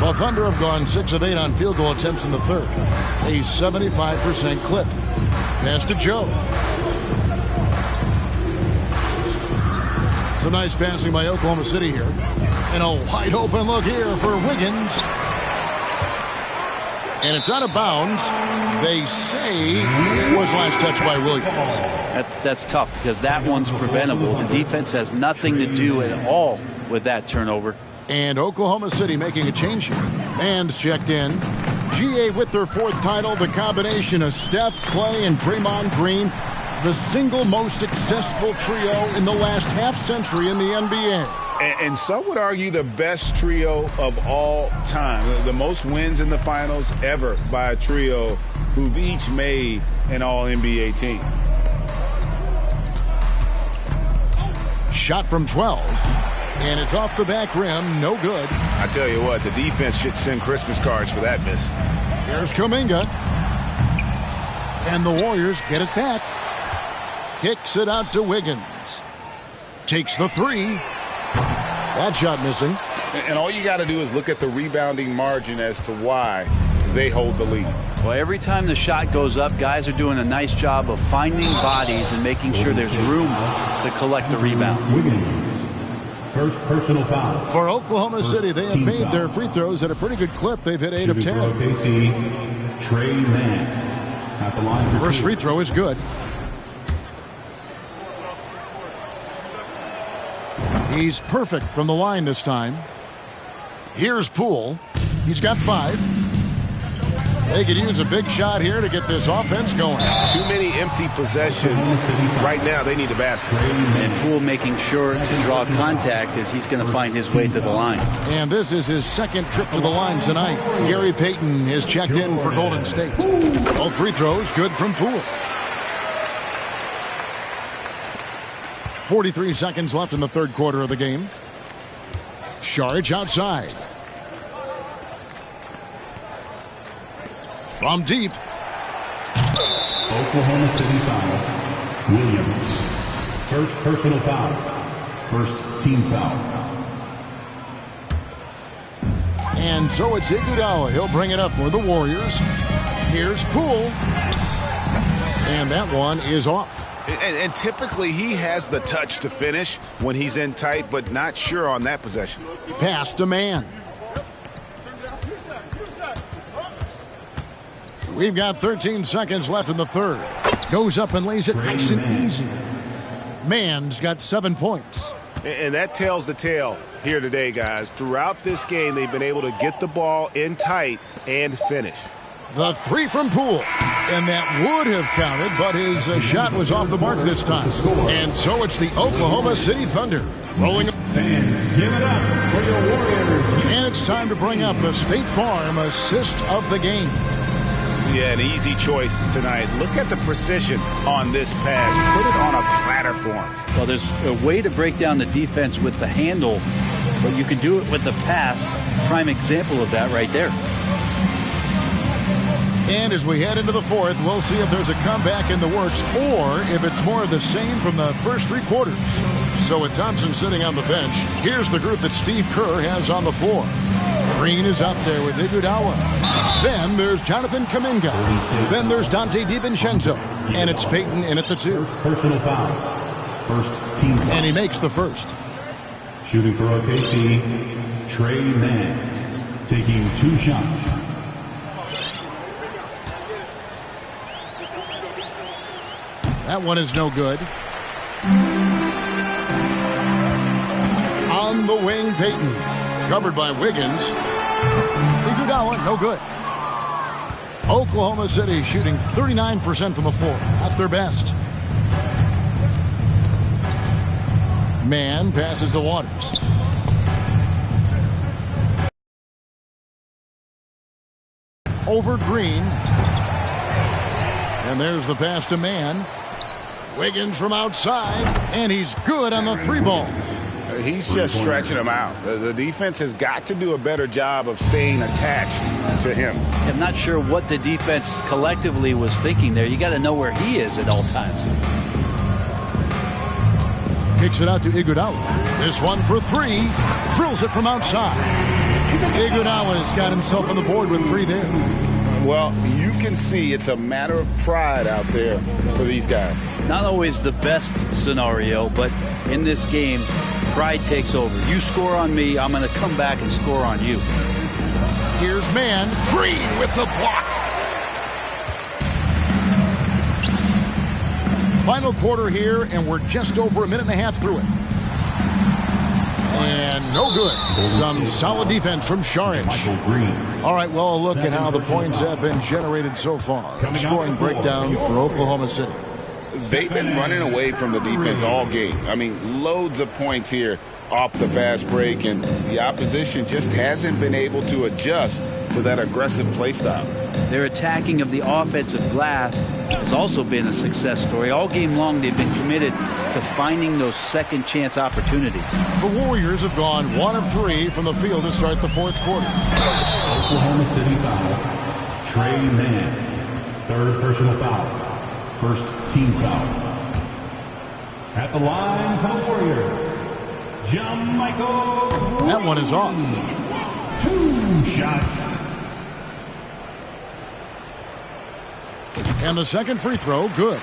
Speaker 6: The Thunder have gone 6 of 8 on field goal attempts in the third. A 75% clip. Pass to Joe. Some nice passing by Oklahoma City here. And a wide open look here for Wiggins. And it's out of bounds. They say it was last touch by Williams.
Speaker 8: That's tough because that one's preventable. The defense has nothing to do at all with that turnover.
Speaker 6: And Oklahoma City making a change here. Man's checked in. GA with their 4th title. The combination of Steph, Klay, and Draymond Green. The single most successful trio in the last half-century in the NBA.
Speaker 7: And some would argue the best trio of all time. The most wins in the finals ever by a trio who've each made an all-NBA team.
Speaker 6: Shot from 12. And it's off the back rim. No good.
Speaker 7: I tell you what, the defense should send Christmas cards for that miss.
Speaker 6: Here's Kuminga. And the Warriors get it back. Kicks it out to Wiggins. Takes the 3. That shot missing.
Speaker 7: And all you got to do is look at the rebounding margin as to why they hold the lead.
Speaker 8: Well, every time the shot goes up, guys are doing a nice job of finding bodies and making sure there's room to collect the rebound.
Speaker 4: Wiggins, first personal foul.
Speaker 6: For Oklahoma City, they have made their free throws at a pretty good clip. They've hit 8 of 10.
Speaker 4: OKC, Trey Mann at the line.
Speaker 6: First free throw is good. He's perfect from the line this time. Here's Poole. He's got 5. They could use a big shot here to get this offense going.
Speaker 1: Too many empty possessions. Right now, they need a basket.
Speaker 8: And Poole making sure to draw contact as he's going to find his way to the line.
Speaker 6: And this is his 2nd trip to the line tonight. Gary Payton is checked in for Golden State. Both free throws good from Poole. 43 seconds left in the third quarter of the game. Saric outside. From deep.
Speaker 4: Oklahoma City foul. Williams. First personal foul. First team foul.
Speaker 6: And so it's Iguodala. He'll bring it up for the Warriors. Here's Poole. And that one is off.
Speaker 7: And typically he has the touch to finish when he's in tight, but not sure on that possession.
Speaker 6: Pass to Mann. We've got 13 seconds left in the third. Goes up and lays it nice and easy. Mann's got 7 points.
Speaker 7: And that tells the tale here today, guys. Throughout this game, they've been able to get the ball in tight and finish.
Speaker 6: The 3 from Poole. And that would have counted, but his shot was off the mark this time. And so it's the Oklahoma City Thunder rolling.
Speaker 4: And give it up for your Warriors.
Speaker 6: And it's time to bring up the State Farm assist of the game.
Speaker 7: Yeah, an easy choice tonight. Look at the precision on this pass. Put it on a platter for him.
Speaker 8: Well, there's a way to break down the defense with the handle but you can do it with the pass. Prime example of that right there.
Speaker 6: And as we head into the fourth, we'll see if there's a comeback in the works or if it's more of the same from the first three quarters. So with Thompson sitting on the bench, here's the group that Steve Kerr has on the floor. Green is out there with Iguodala. Then there's Jonathan Kuminga. Then there's Dante DiVincenzo. And it's Payton in at the 2.
Speaker 4: Personal foul. First team foul.
Speaker 6: And he makes the first.
Speaker 4: Shooting for OKC, Trey Mann. Taking 2 shots.
Speaker 6: That one is no good. On the wing, Payton. Covered by Wiggins. Iguodala, no good. Oklahoma City shooting 39% from the floor. At their best. Mann passes to Waters. Over Green. And there's the pass to Mann. Wiggins from outside, and he's good on the 3 ball.
Speaker 10: He's just stretching him out. The defense has got to do a better job of staying attached to him.
Speaker 8: I'm not sure what the defense collectively was thinking there. You got to know where he is at all times.
Speaker 6: Kicks it out to Iguodala. This one for 3. Drills it from outside. Iguodala's got himself on the board with 3 there.
Speaker 10: Well, you can see it's a matter of pride out there for these guys.
Speaker 8: Not always the best scenario, but in this game, pride takes over. You score on me, I'm going to come back and score on you.
Speaker 6: Here's Mann. Green with the block. Final quarter here, and we're just over a minute and a half through it. And no good. Some solid defense from Šarić. All right, well, a look at how the points have been generated so far. Scoring breakdown for Oklahoma City.
Speaker 10: They've been running away from the defense all game. I mean, loads of points here off the fast break, and the opposition just hasn't been able to adjust to that aggressive play style.
Speaker 8: Their attacking of the offensive glass has also been a success story. All game long, they've been committed to finding those second chance opportunities.
Speaker 6: The Warriors have gone 1 of 3 from the field to start the fourth quarter.
Speaker 4: Oklahoma City foul. Trey Mann. 3rd personal foul. 1st team foul. At the line for the Warriors, Michael.
Speaker 6: That one is off.
Speaker 4: 2 shots.
Speaker 6: And the second free throw, good.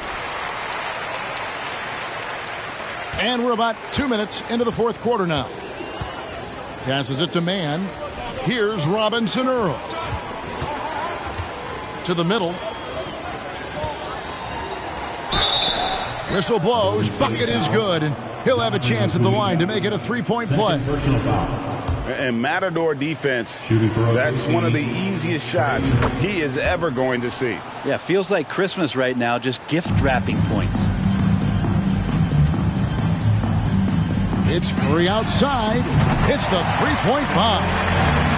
Speaker 6: And we're about 2 minutes into the fourth quarter now. Passes it to Mann. Here's Robinson Earl. To the middle. Whistle blows. Bucket is good. And he'll have a chance at the line to make it a 3-point play.
Speaker 10: And Matador defense, that's one of the easiest shots he is ever going to see.
Speaker 8: Yeah, feels like Christmas right now, just gift wrapping points.
Speaker 6: It's Curry outside. It's the 3-point bomb.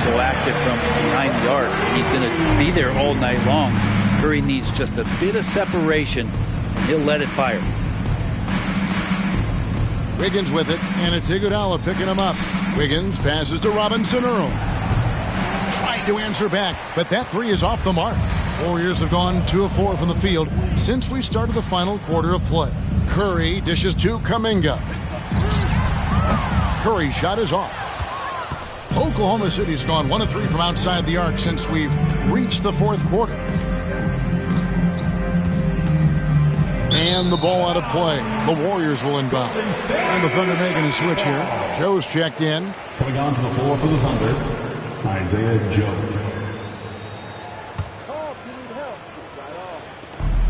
Speaker 8: So active from behind the arc, and he's going to be there all night long. Curry needs just a bit of separation, and he'll let it fire.
Speaker 6: Wiggins with it, and it's Iguodala picking him up. Wiggins passes to Robinson Earl. Trying to answer back, but that 3 is off the mark. Warriors have gone 2 of 4 from the field since we started the final quarter of play. Curry dishes to Kuminga. Curry's shot is off. Oklahoma City's gone 1 of 3 from outside the arc since we've reached the fourth quarter. And the ball out of play. The Warriors will inbound. And the Thunder making a switch here. Joe's checked in.
Speaker 4: Coming on to the floor for the Thunder, Isaiah Joe.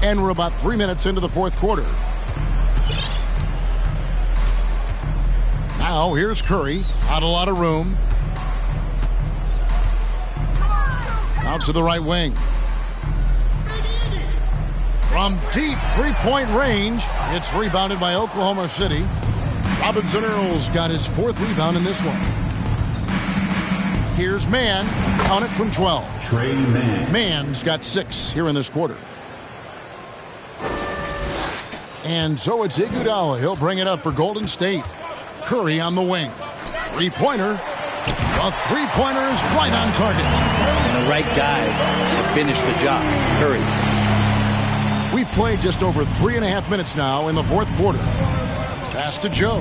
Speaker 6: And we're about 3 minutes into the fourth quarter. Now here's Curry. Not a lot of room. Out to the right wing. From deep 3-point range, it's rebounded by Oklahoma City. Robinson Earl's got his 4th rebound in this one. Here's Mann. Count it from 12.
Speaker 4: Trey Mann.
Speaker 6: Mann's got 6 here in this quarter. And so it's Iguodala. He'll bring it up for Golden State. Curry on the wing. Three-pointer. A three-pointer is right on target.
Speaker 8: And the right guy to finish the job, Curry.
Speaker 6: We've played just over 3.5 minutes now in the fourth quarter. Pass to Joe.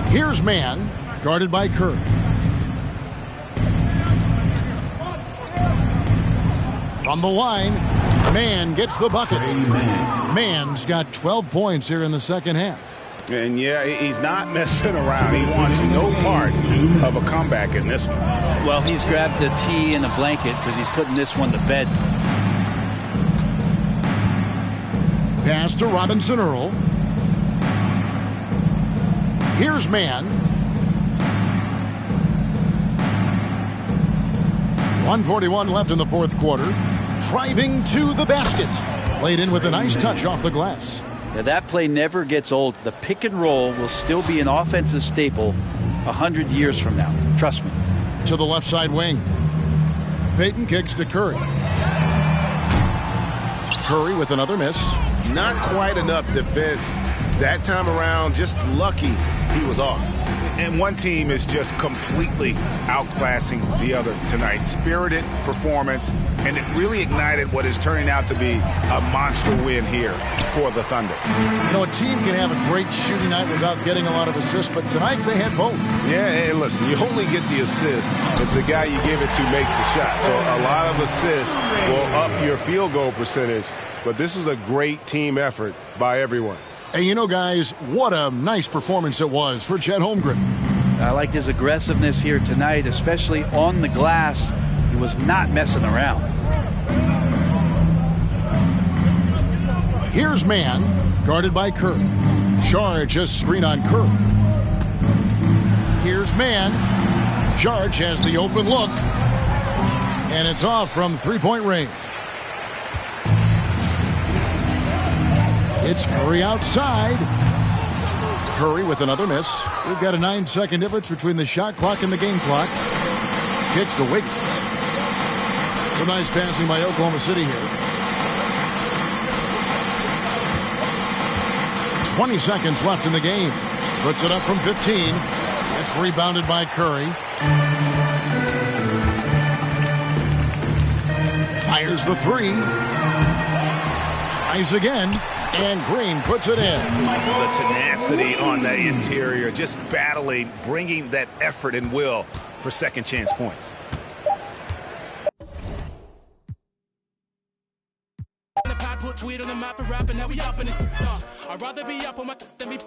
Speaker 6: Here's Man, guarded by Curry. From the line, Man gets the bucket. Man's got 12 points here in the second half.
Speaker 7: And yeah, he's not messing around. He wants no part of a comeback in this one.
Speaker 8: Well, he's grabbed a tee and a blanket because he's putting this one to bed.
Speaker 6: Pass to Robinson Earl. Here's Man. 1:41 left in the fourth quarter. Driving to the basket. Laid in with a nice touch off the glass.
Speaker 8: Now, that play never gets old. The pick and roll will still be an offensive staple 100 years from now. Trust me.
Speaker 6: To the left side wing. Payton kicks to Curry. Curry with another miss.
Speaker 11: Not quite enough defense that time around. Just lucky he was off.
Speaker 7: And one team is just completely outclassing the other tonight. Spirited performance, and it really ignited what is turning out to be a monster win here for the Thunder.
Speaker 6: You know, a team can have a great shooting night without getting a lot of assists, but tonight they had both.
Speaker 7: Yeah, and listen, you only get the assist if the guy you give it to makes the shot. So a lot of assists will up your field goal percentage, but this was a great team effort by everyone.
Speaker 6: And you know, guys, what a nice performance it was for Chet Holmgren.
Speaker 8: I liked his aggressiveness here tonight, especially on the glass. He was not messing around.
Speaker 6: Here's Man, guarded by Curry. Charge a screen on Curry. Here's Man. Charge has the open look. And it's off from three-point range. It's Curry outside. Curry with another miss. We've got a 9-second difference between the shot clock and the game clock. Kicks to Wiggins. Some nice passing by Oklahoma City here. 20 seconds left in the game. Puts it up from 15. It's rebounded by Curry. Fires the three. Tries again. And Green puts it in.
Speaker 7: The tenacity on the interior, just battling, bringing that effort and will for second chance points.
Speaker 12: Put tweet on the map for rapping, now we up in this. I'd rather be up on my than be